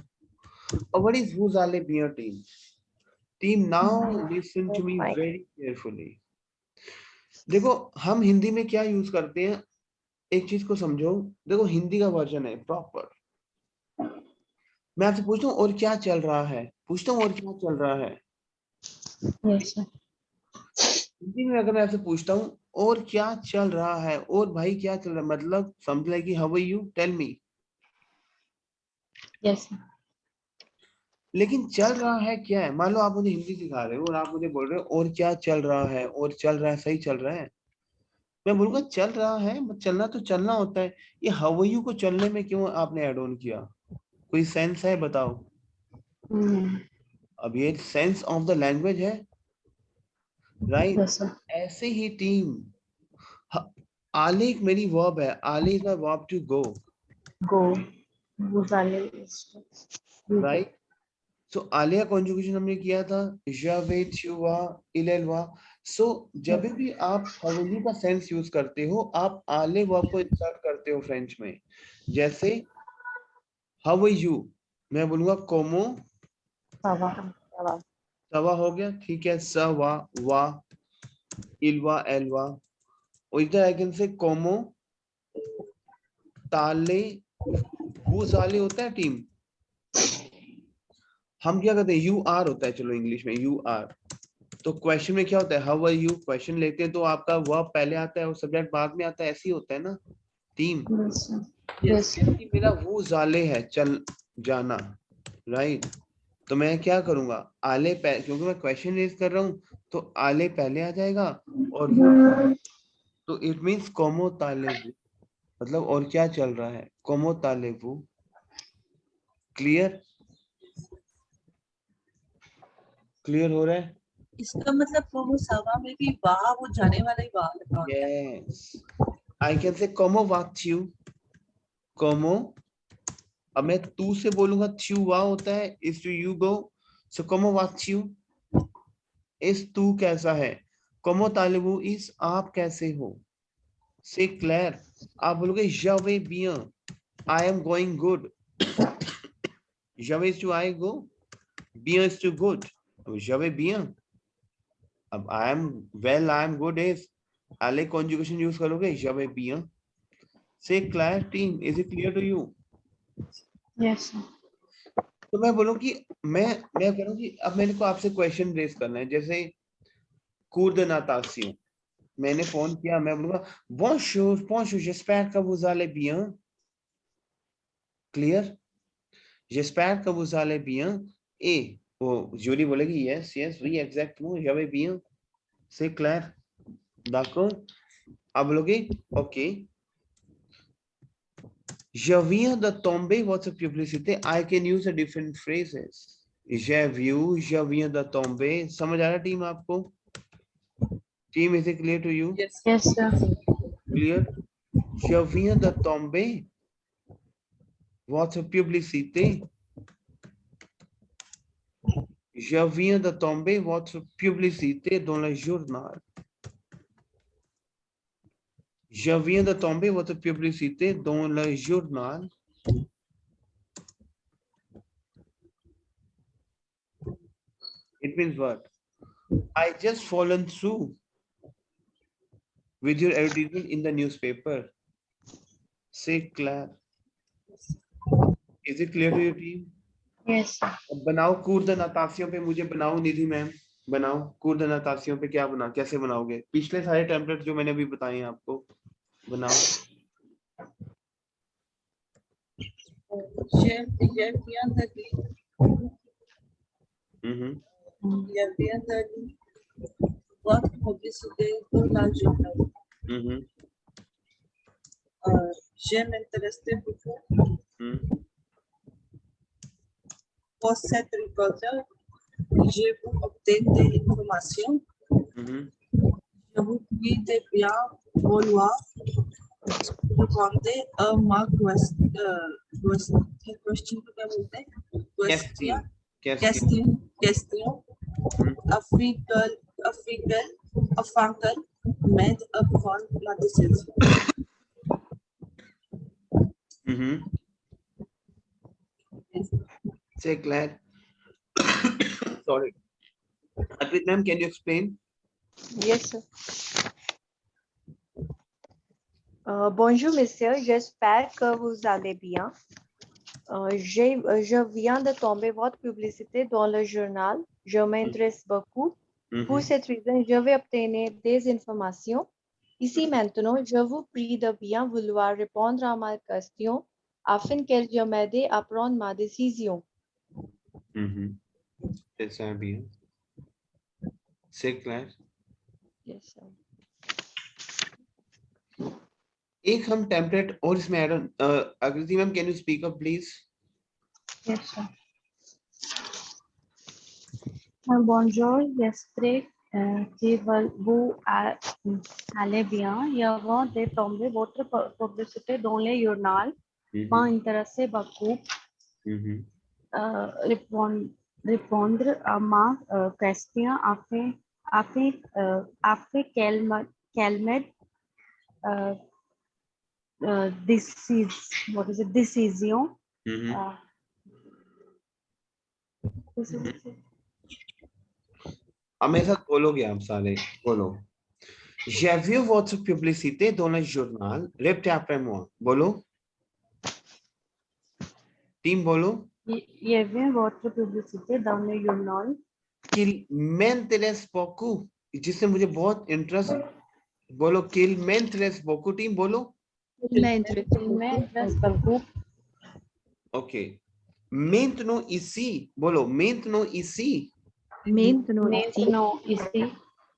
Or what is vous allez bien team? Team, now listen to me Fine. very carefully. देखो हम हिंदी में क्या यूज करते हैं, एक चीज को समझो। देखो हिंदी का वर्जन है प्रॉपर। मैं आपसे पूछता हूँ और क्या चल रहा है, पूछता हूँ और क्या चल रहा है। Yes, sir. हिंदी में अगर मैं आपसे पूछता हूँ और क्या चल रहा है, और भाई क्या चल रहा है, मतलब समझ लाइक कि how are you, tell me. Yes, sir. लेकिन चल रहा है क्या है? मान लो आप मुझे हिंदी सिखा रहे हो और आप मुझे बोल रहे हो और क्या चल रहा है, और चल रहा है, सही चल रहा है। मैं बोलूंगा चल रहा है, चलना तो चलना होता है। ये हाउ आर यू को चलने में क्यों आपने ऐड ऑन किया? कोई सेंस है बताओ? अब ये सेंस ऑफ द लैंग्वेज है, राइट? Yes, sir. ऐसे ही टीम, आले एक मेरी वर्ब है, आले is my verb to go, Go. Vous allez. Right? So आले का कॉन्जुगेशन हमने किया था je, tu vas, il, elle va। सो जब भी आप हाउ का सेंस यूज करते हो, आप आले वर्ब को इंसर्ट करते हो फ्रेंच में। जैसे हाउ आर यू, मैं बोलूंगा कोमो, Ça va. Ça va. सवा हो गया, ठीक है, सवा, वा, इलवा, एलवा। और इधर आई कैन से कोमो ताले, वो साले होता है टीम। हम क्या करते हैं, यू आर होता है, चलो इंग्लिश में यू आर। तो क्वेश्चन में क्या होता है, हाउ आर यू, क्वेश्चन लेते हैं तो आपका वर्ब पहले आता है और सब्जेक्ट बाद में आता है, ऐसे ही होता है ना टीम। Yes, sir. Yes. जैसे मेरा वो जाले है, चल जाना, राइट? तो मैं क्या करूंगा, आले पहले, क्योंकि मैं क्वेश्चन रेज कर रहा हूँ तो आले पहले आ जाएगा, और वो, तो इट मींस कोमो ताले वो, मतलब और क्या चल रहा है, कोमो ताले वो। क्लियर? क्लियर हो रहा है? इसका मतलब वो सवा में भी वाह, वो जाने वाला ही वाह है। यस, आई कैन से कोमो वाट यू, कोमो। अब मैं तू से बोलूंगा, त्यू वा होता है, इज टू यू गो, सो कोमो वाट यू, इस तू कैसा है, कोमो तालेबू इस आप कैसे हो। से क्लियर? आप बोलोगे जवे बियन, आई एम गोइंग गुड, जवे इज टू आई गो, बियन इज टू गुड, जवे बियन। अब I am well, I am good is आले कॉन्जुगेशन यूज करोगे, जवे बियन। से clear team, is it clear to you? Yes, sir. तो मैं बोलूं कि मैं करूं कि अब मेरे को आपसे क्वेश्चन रेज करना है, जैसे coordenatation, मैंने फोन किया, मैं बोलूंगा bonjour, bonjour, j'espère que vous allez bien। Clear? j'espère que vous allez bien, et वो जूरी बोलेगी yes, yes, oui, exactement, je vais bien। c'est clair? d'accord? अब बोलोगे ok, je viens de tomber votre publicité, I can use a different phrases। j'ai vu, je viens de tomber, समझ आ रहा team आपको? Team, is it clear to you? Yes. Yes, sir. Clear? Je viens de tomber votre publicité, je viens de tomber votre publicité dans le journal, je viens de tomber votre publicité dans le journal। It means what? I just fallen through with your advertisement in the newspaper। Say clear? Is it clear to your team? Yes, sir. अब बनाओ coordenatation पे, मुझे बनाओ निधि ma'am, बनाओ coordenatation पे। क्या बना, कैसे बनाओगे? पिछले सारे टेम्पलेट जो मैंने अभी बताए हैं आपको, बनाओ। Je viens de lire, je viens de lire votre publicité dans la journée। Je m'intéressais beaucoup pour cette reporter, je vous obtiens des informations, je vous prie de bien vouloir répondre à ma question, afin qu'elle m'aide à prendre la décision। Say Claire. Sorry. Arpit ma'am, can you explain? Yes, sir. Bonjour, monsieur. J'espère que vous allez bien. Je viens de tomber votre publicité dans le journal. Je m'intéresse beaucoup. Pour cette raison, je vais obtenir des informations. Ici maintenant, je vous prie de bien vouloir répondre à ma question afin qu'elle m'aide à prendre ma décision. C'est ça bien. C'est clair. Yes, sir. एक हम template और इसमें add on, आकृति ma'am can you speak up please? Yes, sir. Bonjour, j'espère que vous allez bien. Je vais tomber votre publicité dans le journal. M'intéresse beaucoup. Répondre à ma question afin qu'elle m'aide décision. अब मेरे साथ बोलोगे आप सारे, बोलो. J'ai vu votre publicité dans le journal. Répétez après moi. बोलो. Team बोलो. J'ai vu votre publicité dans le journal. Qu'il m'intéresse beaucoup. जिससे मुझे बहुत इंटरेस्ट. बोलो. Qu'il m'intéresse beaucoup. टीम बोलो. m'intéresse beaucoup. Okay. Maintenant ici. बोलो. Maintenant ici. Maintenant, ici.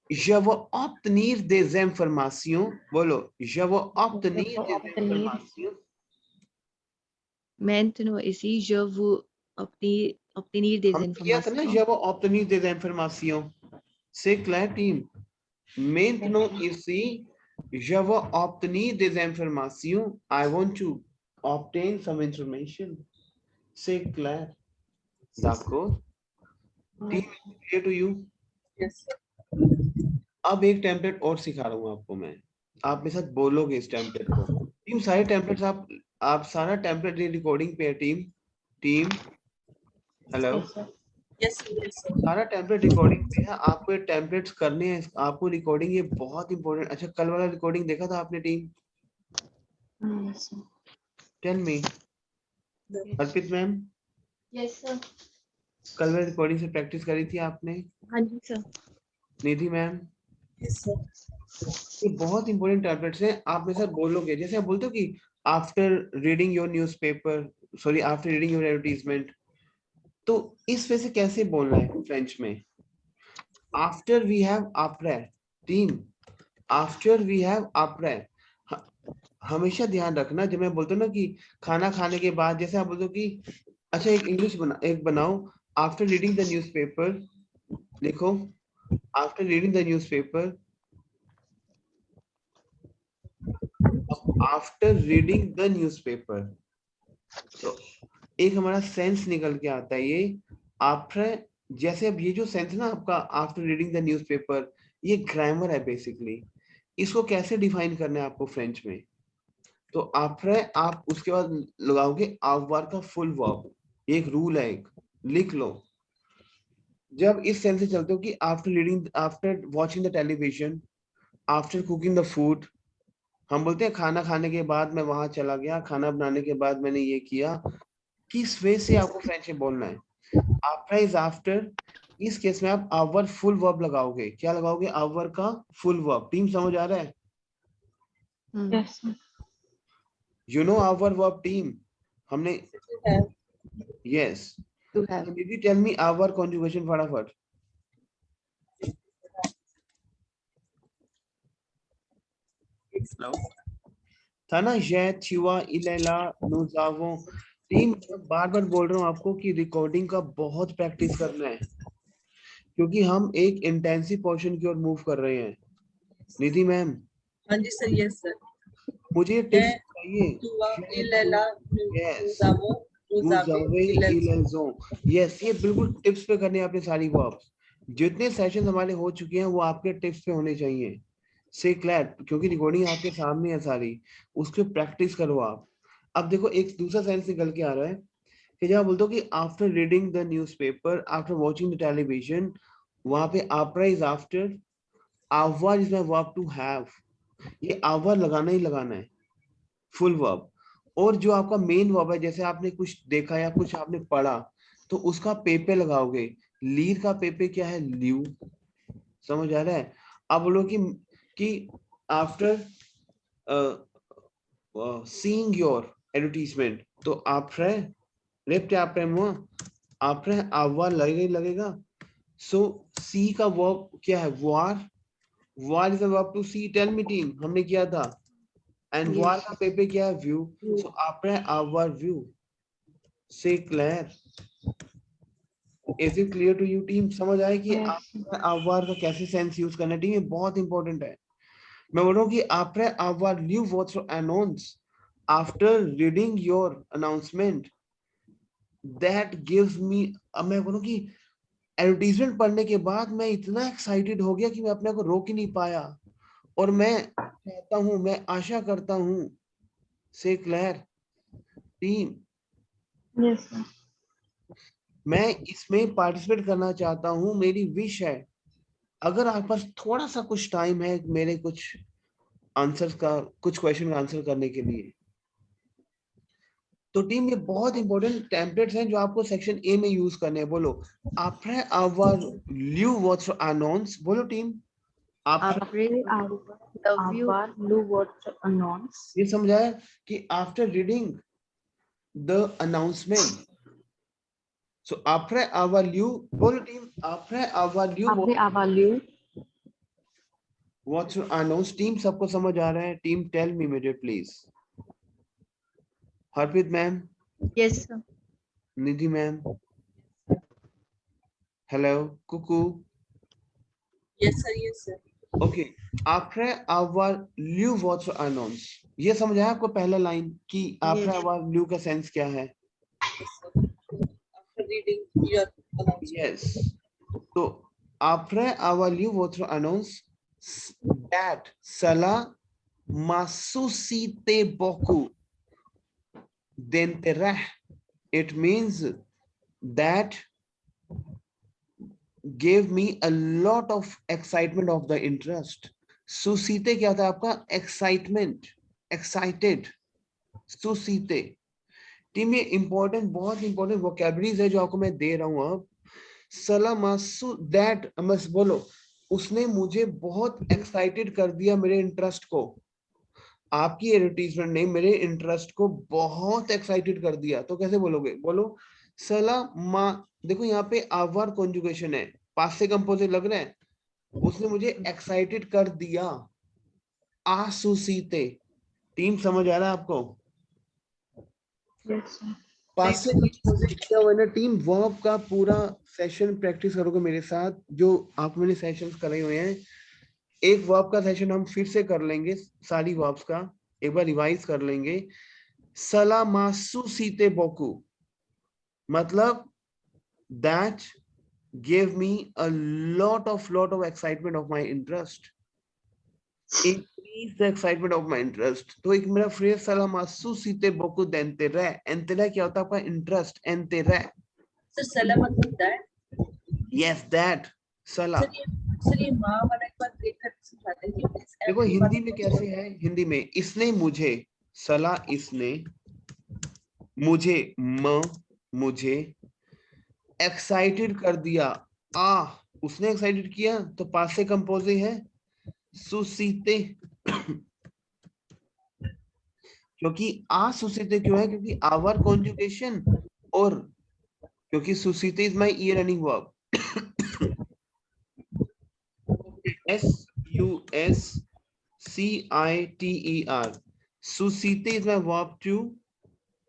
Je veux obtenir des informations. बोलो. Je veux obtenir des informations. maintenant ici, je veux obtenir des informations. Je veux obtenir des informations. C'est clair, team. Maintenant ici, je veux obtenir des informations. I want to obtain some information. C'est clair. D'accord. Team, clear to you? Yes, sir. अब एक template और सिखा रहा हूँ आपको मैं. आप मेरे साथ बोलोगे इस टेम्पलेट को. टीम सारे टेम्पलेट्स आप सारा टेम्पलेट रिकॉर्डिंग पे है. Team hello. Yes, sir. Yes, sir. सारा टेम्पलेट रिकॉर्डिंग पे है. आपको ये टेम्पलेट्स करने हैं. आपको रिकॉर्डिंग ये बहुत इंपॉर्टेंट. अच्छा, कल वाला रिकॉर्डिंग देखा था आपने team? Tell me. Arpit ma'am, Yes, sir. कल वाली रिकॉर्डिंग से प्रैक्टिस करी थी आपने? हाँ जी, सर. निधि मैम, Yes, sir. ये बहुत इंपॉर्टेंट टैबलेट्स हैं. आप मेरे साथ बोलोगे. जैसे आप बोलते हो कि after reading your newspaper, sorry after reading your advertisement, तो इस वजह से कैसे बोलना है फ्रेंच में? After we have après. Team, after we have après. हमेशा ध्यान रखना जब मैं बोलता हूँ ना कि खाना खाने के बाद, जैसे आप बोलते हो कि अच्छा एक बनाओ. आफ्टर रीडिंग द न्यूज़पेपर लिखो. After reading the newspaper, after reading the newspaper, तो एक हमारा सेंस निकल के आता है ये आफ्टर. जैसे अब ये जो सेंस ना आपका आफ्टर रीडिंग द न्यूज़पेपर, ये ग्रामर है बेसिकली. इसको कैसे डिफाइन करना है आपको फ्रेंच में? तो आफ्टर आप उसके बाद लगाओगे avoir का फुल वर्ब. एक रूल है, एक लिख लो. जब इस सेंस से चलते हो कि after reading, after watching the television, after cooking the food, हम बोलते हैं खाना खाने के बाद मैं वहां चला गया, खाना बनाने के बाद मैंने ये किया. किस वे से आपको फ्रेंच में बोलना है? After is after. इस केस में आप आवर फुल वर्ब लगाओगे. क्या लगाओगे? आवर का फुल वर्ब. टीम समझ आ रहा है? Yes. You know our verb team. हमने have. Yes. To have. Did you tell me our conjugation फटाफट? था ना? ये चिवा इलेला नुजावो. टीम, बार बार बोल रहा हूँ आपको कि रिकॉर्डिंग का बहुत प्रैक्टिस करना है, क्योंकि हम एक इंटेंसिव पोर्शन की ओर मूव कर रहे हैं. निधि मैम, हाँ जी सर. Yes, sir. मुझे टिप्स चाहिए. यस, ये बिल्कुल टिप्स पे करने हैं आपने सारी वर्ब्स. जितने सेशन हमारे हो चुके हैं वो आपके टिप्स पे होने चाहिए. से क्लियर, क्योंकि रिकॉर्डिंग आपके सामने है सारी, उसके प्रैक्टिस करो आप. अब देखो एक दूसरा सेंस निकल के आ रहा है कि जब आप बोलते हो कि after reading the newspaper, after watching the television, वहां पे after is after, avoir is my verb to have, ये avoir लगाना ही लगाना है, फुल वर्ब। और जो आपका मेन वर्ब है, जैसे आपने कुछ देखा या कुछ आपने पढ़ा, तो उसका पेपे लगाओगे। लीर का पेपे क्या है? ल्यू। समझ आ रहा है? आप बोलो कि आफ्टर सीइंग योर एडवर्टीजमेंट, तो आफ्टर रेप्ट आफ्टर मुआ, आफ्टर आवर लगेगा ही लगेगा। सो सी का वर्ब क्या है? वार। वार is a verb to see. Tell me team, हमने किया था। And Yes. वार का पेपे क्या है? व्यू। View. सो आफ्टर आवर व्यू। से क्लियर? Is it clear to you team? समझ आए कि Yes. आफ्टर आवर का कैसे सेंस यूज करना है टीम? ये बहुत इंपॉर्टेंट है। मैं बोल रहा हूँ कि after our new what's announce, after reading your announcement, that gives me. अब मैं बोलूँ कि एडवर्टीजमेंट पढ़ने के बाद मैं इतना एक्साइटेड हो गया कि मैं अपने को रोक ही नहीं पाया, और मैं चाहता हूं, मैं आशा करता हूं। से क्लियर टीम? Yes, sir. मैं इसमें पार्टिसिपेट करना चाहता हूं, मेरी विश है। अगर आपके पास थोड़ा सा कुछ टाइम है मेरे कुछ आंसर्स का, कुछ क्वेश्चन का आंसर करने के लिए, तो टीम ये बहुत इंपॉर्टेंट टेम्पलेट्स हैं जो आपको सेक्शन ए में यूज करने हैं। बोलो आफ्टर आवर ल्यू व्हाट्स अनाउंस। बोलो टीम, आफ्टर। After our blue what announce. ये समझाया कि after reading the announcement, so आफ्टर आवर ल्यू। बोलो टीम, आफ्टर आवर ल्यू After our blue. व्हाट्स अनाउंस। टीम सबको समझ आ रहा है? टीम टेल मी मुझे please. Harpreet ma'am, Yes, sir. Nidhi ma'am, hello कुकू। Yes, sir. Yes, sir. Okay, आफ्टर आवर ल्यू व्हाट्स अनाउंस, ये समझ आया आपको पहला लाइन कि आफ्टर Yes. आवर ल्यू का सेंस क्या है? Yes, sir. After reading your announcement. Yes, तो आफ्टर आवर ल्यू व्हाट्स अनाउंस दैट सला मासुसीते बोकू देंतेरह, it means that gave me a lot of excitement of the interest. सुसीते क्या था आपका? एक्साइटमेंट, एक्साइटेड, सुसीते। टीम ये इंपॉर्टेंट, बहुत इंपॉर्टेंट वोकैबुलरीज है जो आपको मैं दे रहा हूं। अब सलामासु दैट, बस बोलो उसने मुझे बहुत एक्साइटेड कर दिया, मेरे इंटरेस्ट को। आपकी एडवर्टीजमेंट ने मेरे इंटरेस्ट को बहुत एक्साइटेड कर दिया। तो कैसे बोलोगे? बोलो सलामा। देखो यहाँ पे आवर कॉन्जुगेशन है, पास से कंपोजिट लग रहा है। उसने मुझे एक्साइटेड कर दिया, आसुसीते। टीम समझ आ रहा है आपको? Yes, sir. पास से कंपोजिट किया हुआ है ना टीम। वर्ब का पूरा सेशन प्रैक्टिस करोगे मेरे साथ, जो आप मैंने सेशंस करे हुए हैं। एक वर्ब का सेशन हम फिर से कर लेंगे, सारी वर्ब्स का एक बार रिवाइज कर लेंगे। सलामासुसीते बोकू मतलब that gave me a lot of excitement of my interest, increase the excitement of my interest। तो एक मेरा फ्रेज सलामासुसीते बोकू देंतेरे, एंतेरे क्या होता है आपका? इंटरेस्ट, एंतेरे। Sir, salam matlab that. Yes दैट सला। सर ये माँ वाला एक बार ब्रेक करके समझाते हैं कि इस देखो every हिंदी part में को कैसे है? हिंदी में इसने मुझे, सला इसने, मुझे म, मुझे एक्साइटेड कर दिया। उसने एक्साइटेड किया, तो पास से कंपोजिट है सुसीते। क्योंकि सुसीते क्यों है? क्योंकि आवर कॉन्जुगेशन, और क्योंकि सुसीते is my year running verb. SUSCITER, suscite is my verb to,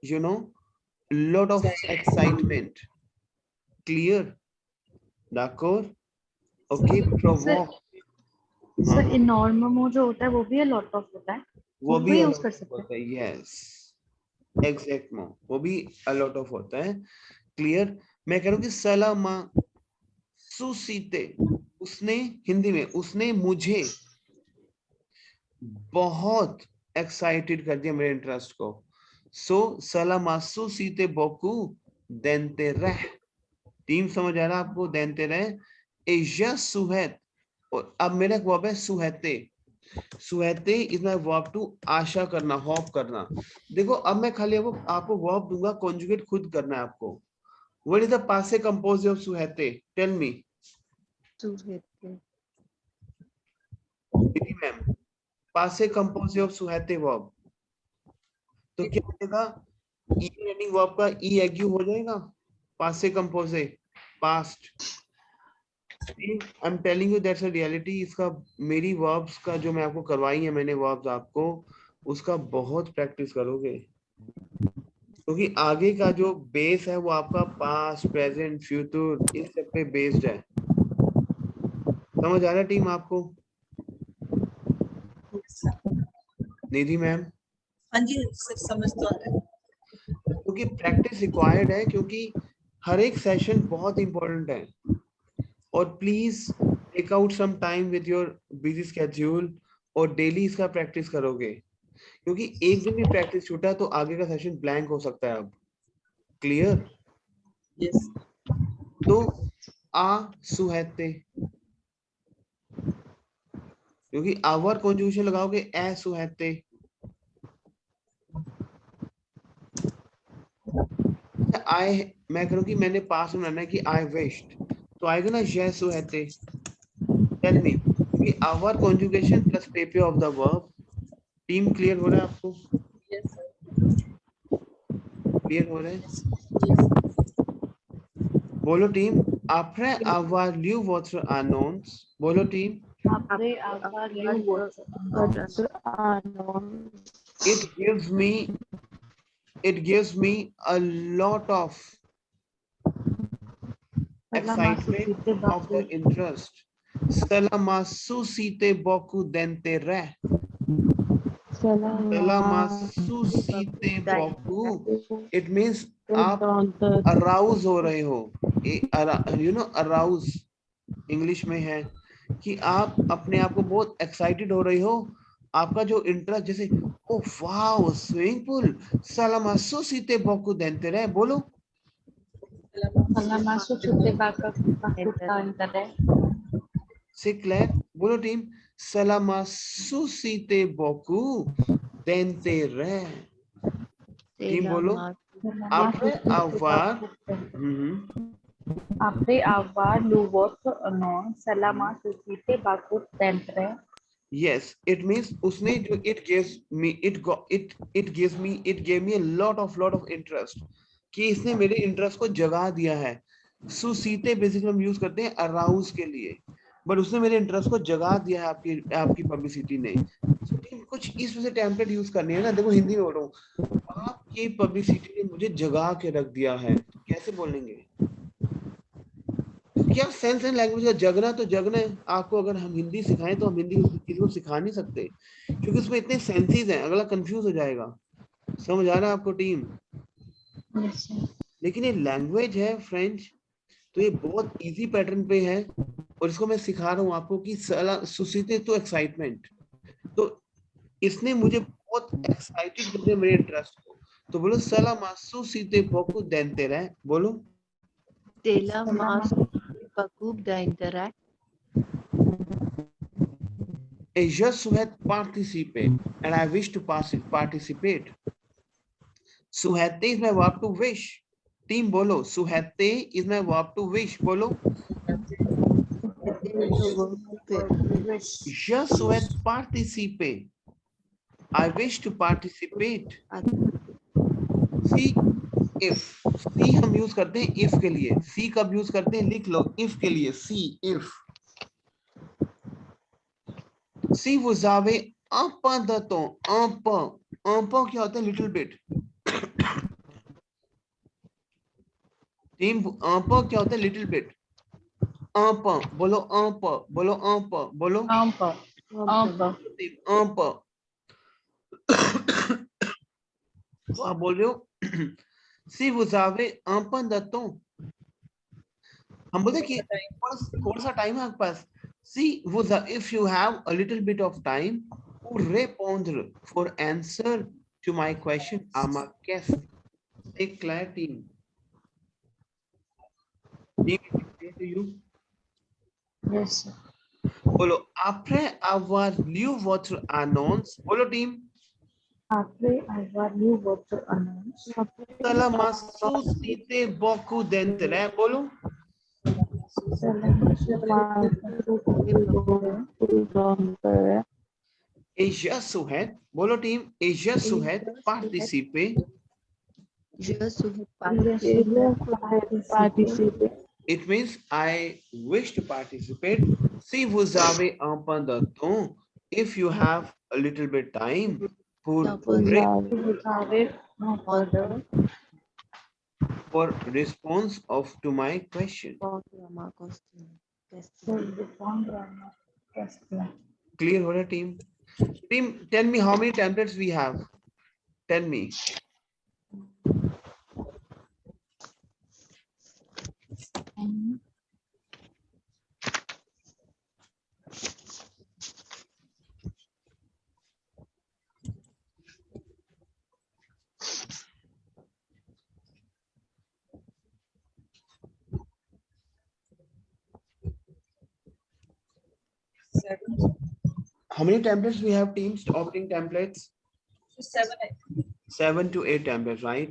you know, lot of excitement. Clear? D'accord? Okay, provoke. Sir, enormous जो होता है वो भी a lot of होता है, वो भी यूज कर सकते होता है। यस, एग्जैक्ट, वो भी a lot of होता है। क्लियर? मैं कह रहा हूँ कि सलामा सुसीते, उसने, हिंदी में उसने मुझे बहुत एक्साइटेड कर दिया मेरे इंटरेस्ट को। सो सलामासु सीते बोकू देंते रह। टीम समझ आ रहा है आपको? देंते रह। ए je souhaite, और अब मेरा एक वर्ब है सुहते। सुहते इज माय वर्ब टू आशा करना, होप करना। देखो अब मैं खाली आपको वर्ब दूंगा, कॉन्जुगेट खुद करना है आपको। What is the past composition of सुहते? टेल मी सुहते, मैम। पास्ट कंपोजिशन ऑफ सुहते वर्ब तो क्या हो जाएगा? ई एंडिंग वर्ब का ई एग्यू हो जाएगा। पास्ट से कंपोजे पास्ट। I am telling you that's a reality. इसका मेरी वर्ब्स का जो मैं आपको करवाई है मैंने वर्ब्स आपको, उसका बहुत प्रैक्टिस करोगे, क्योंकि आगे का जो बेस है वो आपका पास्ट, प्रेजेंट, फ्यूचर इस सब पे बेस्ड है। समझ आ रहा है टीम आपको? निधि मैम, हाँ जी सर, समझ तो आ रहा है। क्योंकि प्रैक्टिस रिक्वायर्ड है, क्योंकि हर एक सेशन बहुत इंपॉर्टेंट है। और please take out some time with your busy schedule और डेली इसका प्रैक्टिस करोगे, क्योंकि एक दिन भी प्रैक्टिस छूटा तो आगे का सेशन ब्लैंक हो सकता है। अब क्लियर? यस तो आ सुहते, क्योंकि आवर कॉन्जुगेशन लगाओगे ए सुहते। आई मैं करूँ कि मैंने पास में बनाना है कि आई विश्ड, तो आएगा ना जे सुहते। टेल मी, क्योंकि आवर कॉन्जुगेशन प्लस पेपे of the verb. Team clear हो रहा है आपको? यस सर, क्लियर हो रहा है? यस बोलो team. Après avoir lu votre annonce, बोलो team. Après avoir lu votre annonce, It gives me a lot of excitement of the interest. Cela m'a suscité beaucoup d'intérêt. Cela m'a suscité beaucoup. It means आप arouse हो रहे हो। You know arouse English में है कि आप अपने आप को बहुत एक्साइटेड हो रही हो। आपका जो इंटरेस्ट, जैसे ओ वाओ स्विमिंग पूल, सलामा suscité beaucoup d'intérêt। बोलो Alla maso chute baka bakutta internet. से क्लैर। बोलो टीम। सलामा suscité beaucoup d'intérêt। टीम बोलो। Après avoir Après avoir lu votre annonce, cela m'a suscité beaucoup d'intérêt. yes, it means उसने जो it gave me a lot of interest, कि इसने मेरे इंटरेस्ट को जगा दिया है। सुसीते बेसिकली हम यूज करते हैं अराउज के लिए, बट उसने मेरे इंटरेस्ट को जगा दिया है आपकी पब्लिसिटी ने। कुछ इस वजह से टेम्पलेट यूज करनी है ना। देखो हिंदी में बोल रहा हूँ, आपकी पब्लिसिटी ने मुझे जगा के रख दिया है, तो कैसे बोलेंगे? क्या सेंस एंड लैंग्वेज का जगना, तो जगना है। आपको अगर हम हिंदी सिखाएं तो हम हिंदी किसी को सिखा नहीं सकते, क्योंकि उसमें इतने सेंसेस हैं, अगला कंफ्यूज हो जाएगा। समझ आ रहा है आपको टीम? लेकिन ये लैंग्वेज है फ्रेंच, तो ये बहुत इजी पैटर्न पे है, और इसको मैं सिखा रहा हूँ आपको कि सुसीते तो एक्साइटमेंट, तो इसने मुझे बहुत एक्साइटेड कर दिया मेरे इंटरेस्ट को। तो बोलो सलामा सुसीते beaucoup d'intérêt। बोलो Dela mas beaucoup d'intérêt. et je souhaite participer and I wish to participate. Suhate is my verb to wish. Team bolo. Suhate is my verb to wish. Bolo. Je souhaite participer. I wish to participate. See, if सी हम use करते हैं if के लिए। सी कब use करते हैं? लिख लो, if के लिए। सी if। Si vous avez un peu de temps, un peu क्या होता है? Little bit. Team un peu क्या होता है? Little bit. un peu बोलो, un peu बोलो, un peu बोलो, Un peu, un peu. un peu। तो आप बोल रहे हो si vous avez un peu de temps, हम बोलते कि कौन सा टाइम है आपके पास? si vous if you have a little bit of time pour répondre, for answer to my question à ma question. एक clear team. to you. Yes, sir. बोलो après avoir lu votre annonce. बोलो team. Après avoir lu votre annonce, Cela m'a suscité beaucoup d'intérêt. बोलो. cela m'a Et je souhaite. बोलो team. Et je souhaite participer. Je souhaite participer. It means I wish to participate. Si vous avez un peu de temps, if you have a little bit time pour Vous avez un peu de for response of to my question. pour répondre à ma question. Clear हो रहा है team? Team, tell me how many templates we have. Tell me. Seven. How many templates we have, teams? Opening templates? 7. 7 to 8 templates, right?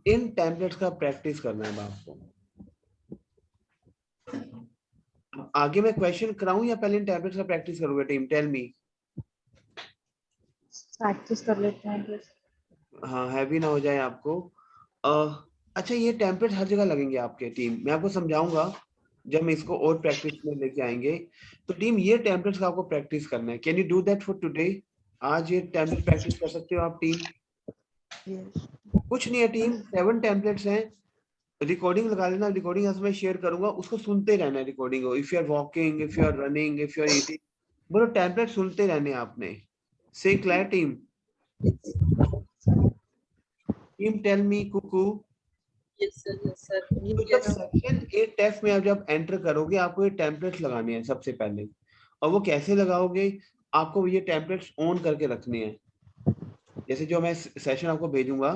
In templates का practice करना है आपको. आगे मैं question कराऊं या पहले इन templates का practice करोगे टीम? Tell me. प्रैक्टिस कर लेते हैं बस. हाँ, हैवी ना हो जाए आपको. अच्छा, ये टेम्पलेट हर जगह लगेंगे आपके टीम. मैं आपको समझाऊंगा जब हम इसको और प्रैक्टिस में लेके आएंगे. तो टीम, ये टेम्पलेट्स का आपको प्रैक्टिस करना है. Can you do that for today? आज ये टेम्पलेट प्रैक्टिस कर सकते हो आप टीम? कुछ नहीं है टीम, 7 टेम्पलेट्स हैं. रिकॉर्डिंग लगा लेना. रिकॉर्डिंग आज मैं शेयर करूंगा, उसको सुनते रहना है रिकॉर्डिंग को. If you are walking, if you are running, if you are eating, बोलो टेम्पलेट सुनते रहने आपने. से clear team? Team tell me कुकू. Yes, sir. Yes, sir. तो जब सेक्शन 8 टेस्ट में आप जब एंटर करोगे, आपको ये टेम्पलेट्स लगाने हैं सबसे पहले. और वो कैसे लगाओगे? आपको ये टेम्पलेट्स ऑन करके रखने हैं. जैसे जो मैं सेशन आपको भेजूंगा,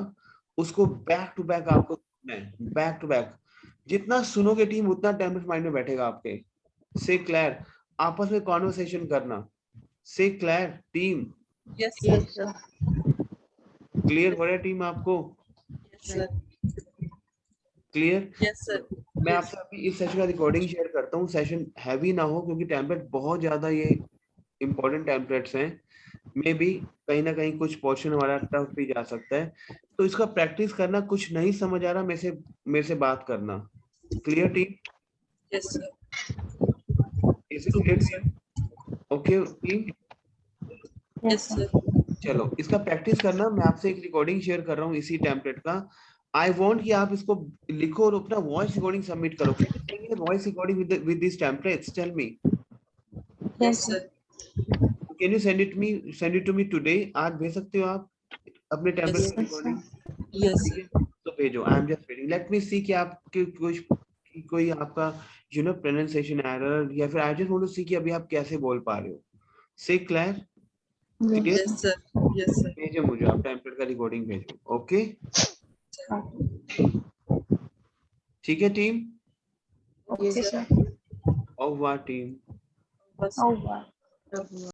उसको बैक टू बैक आपको सुनना है. बैक टू बैक जितना सुनोगे टीम, उतना टेम्पलेट माइंड में बैठेगा आपके. से क्लियर? आपस में कॉन्वर्सेशन करना. से clear team? Yes, sir. Clear हो रहा है टीम आपको? Yes, sir. Clear? Yes, sir. मैं आपसे अभी इस सेशन का रिकॉर्डिंग शेयर करता हूँ. सेशन हैवी ना हो, क्योंकि टेम्पलेट बहुत ज्यादा ये इंपॉर्टेंट टेम्पलेट्स हैं. मे बी कहीं ना कहीं कुछ पोर्शन हमारा टफ भी जा सकता है. तो इसका प्रैक्टिस करना. कुछ नहीं समझ आ रहा, मेरे से बात करना. Clear team? Yes, sir. Is it clear? Okay team? Yes, sir. चलो, इसका प्रैक्टिस करना. मैं आपसे एक रिकॉर्डिंग शेयर कर रहा हूँ इसी टेम्पलेट का. आई वांट कि आप इसको लिखो और अपना वॉइस रिकॉर्डिंग सबमिट करो. Voice recording with this templates. Tell me. Yes, sir. Can you send it to me today? आज भेज सकते हो आप अपने टेम्पलेट Yes, की रिकॉर्डिंग? Yes, sir. तो भेजो. I am just waiting. Let me see कि आपके कोई आपका प्रोनाउंसिएशन एरर, या फिर I just want to see कि अभी आप कैसे बोल पा रहे हो. से क्लियर? Yes, sir. Yes, sir. भेजो मुझे, आप टेम्पलेट का रिकॉर्डिंग भेजो. ओके, ठीक है टीम? Okay sir. और वाह टीम. Yes, over.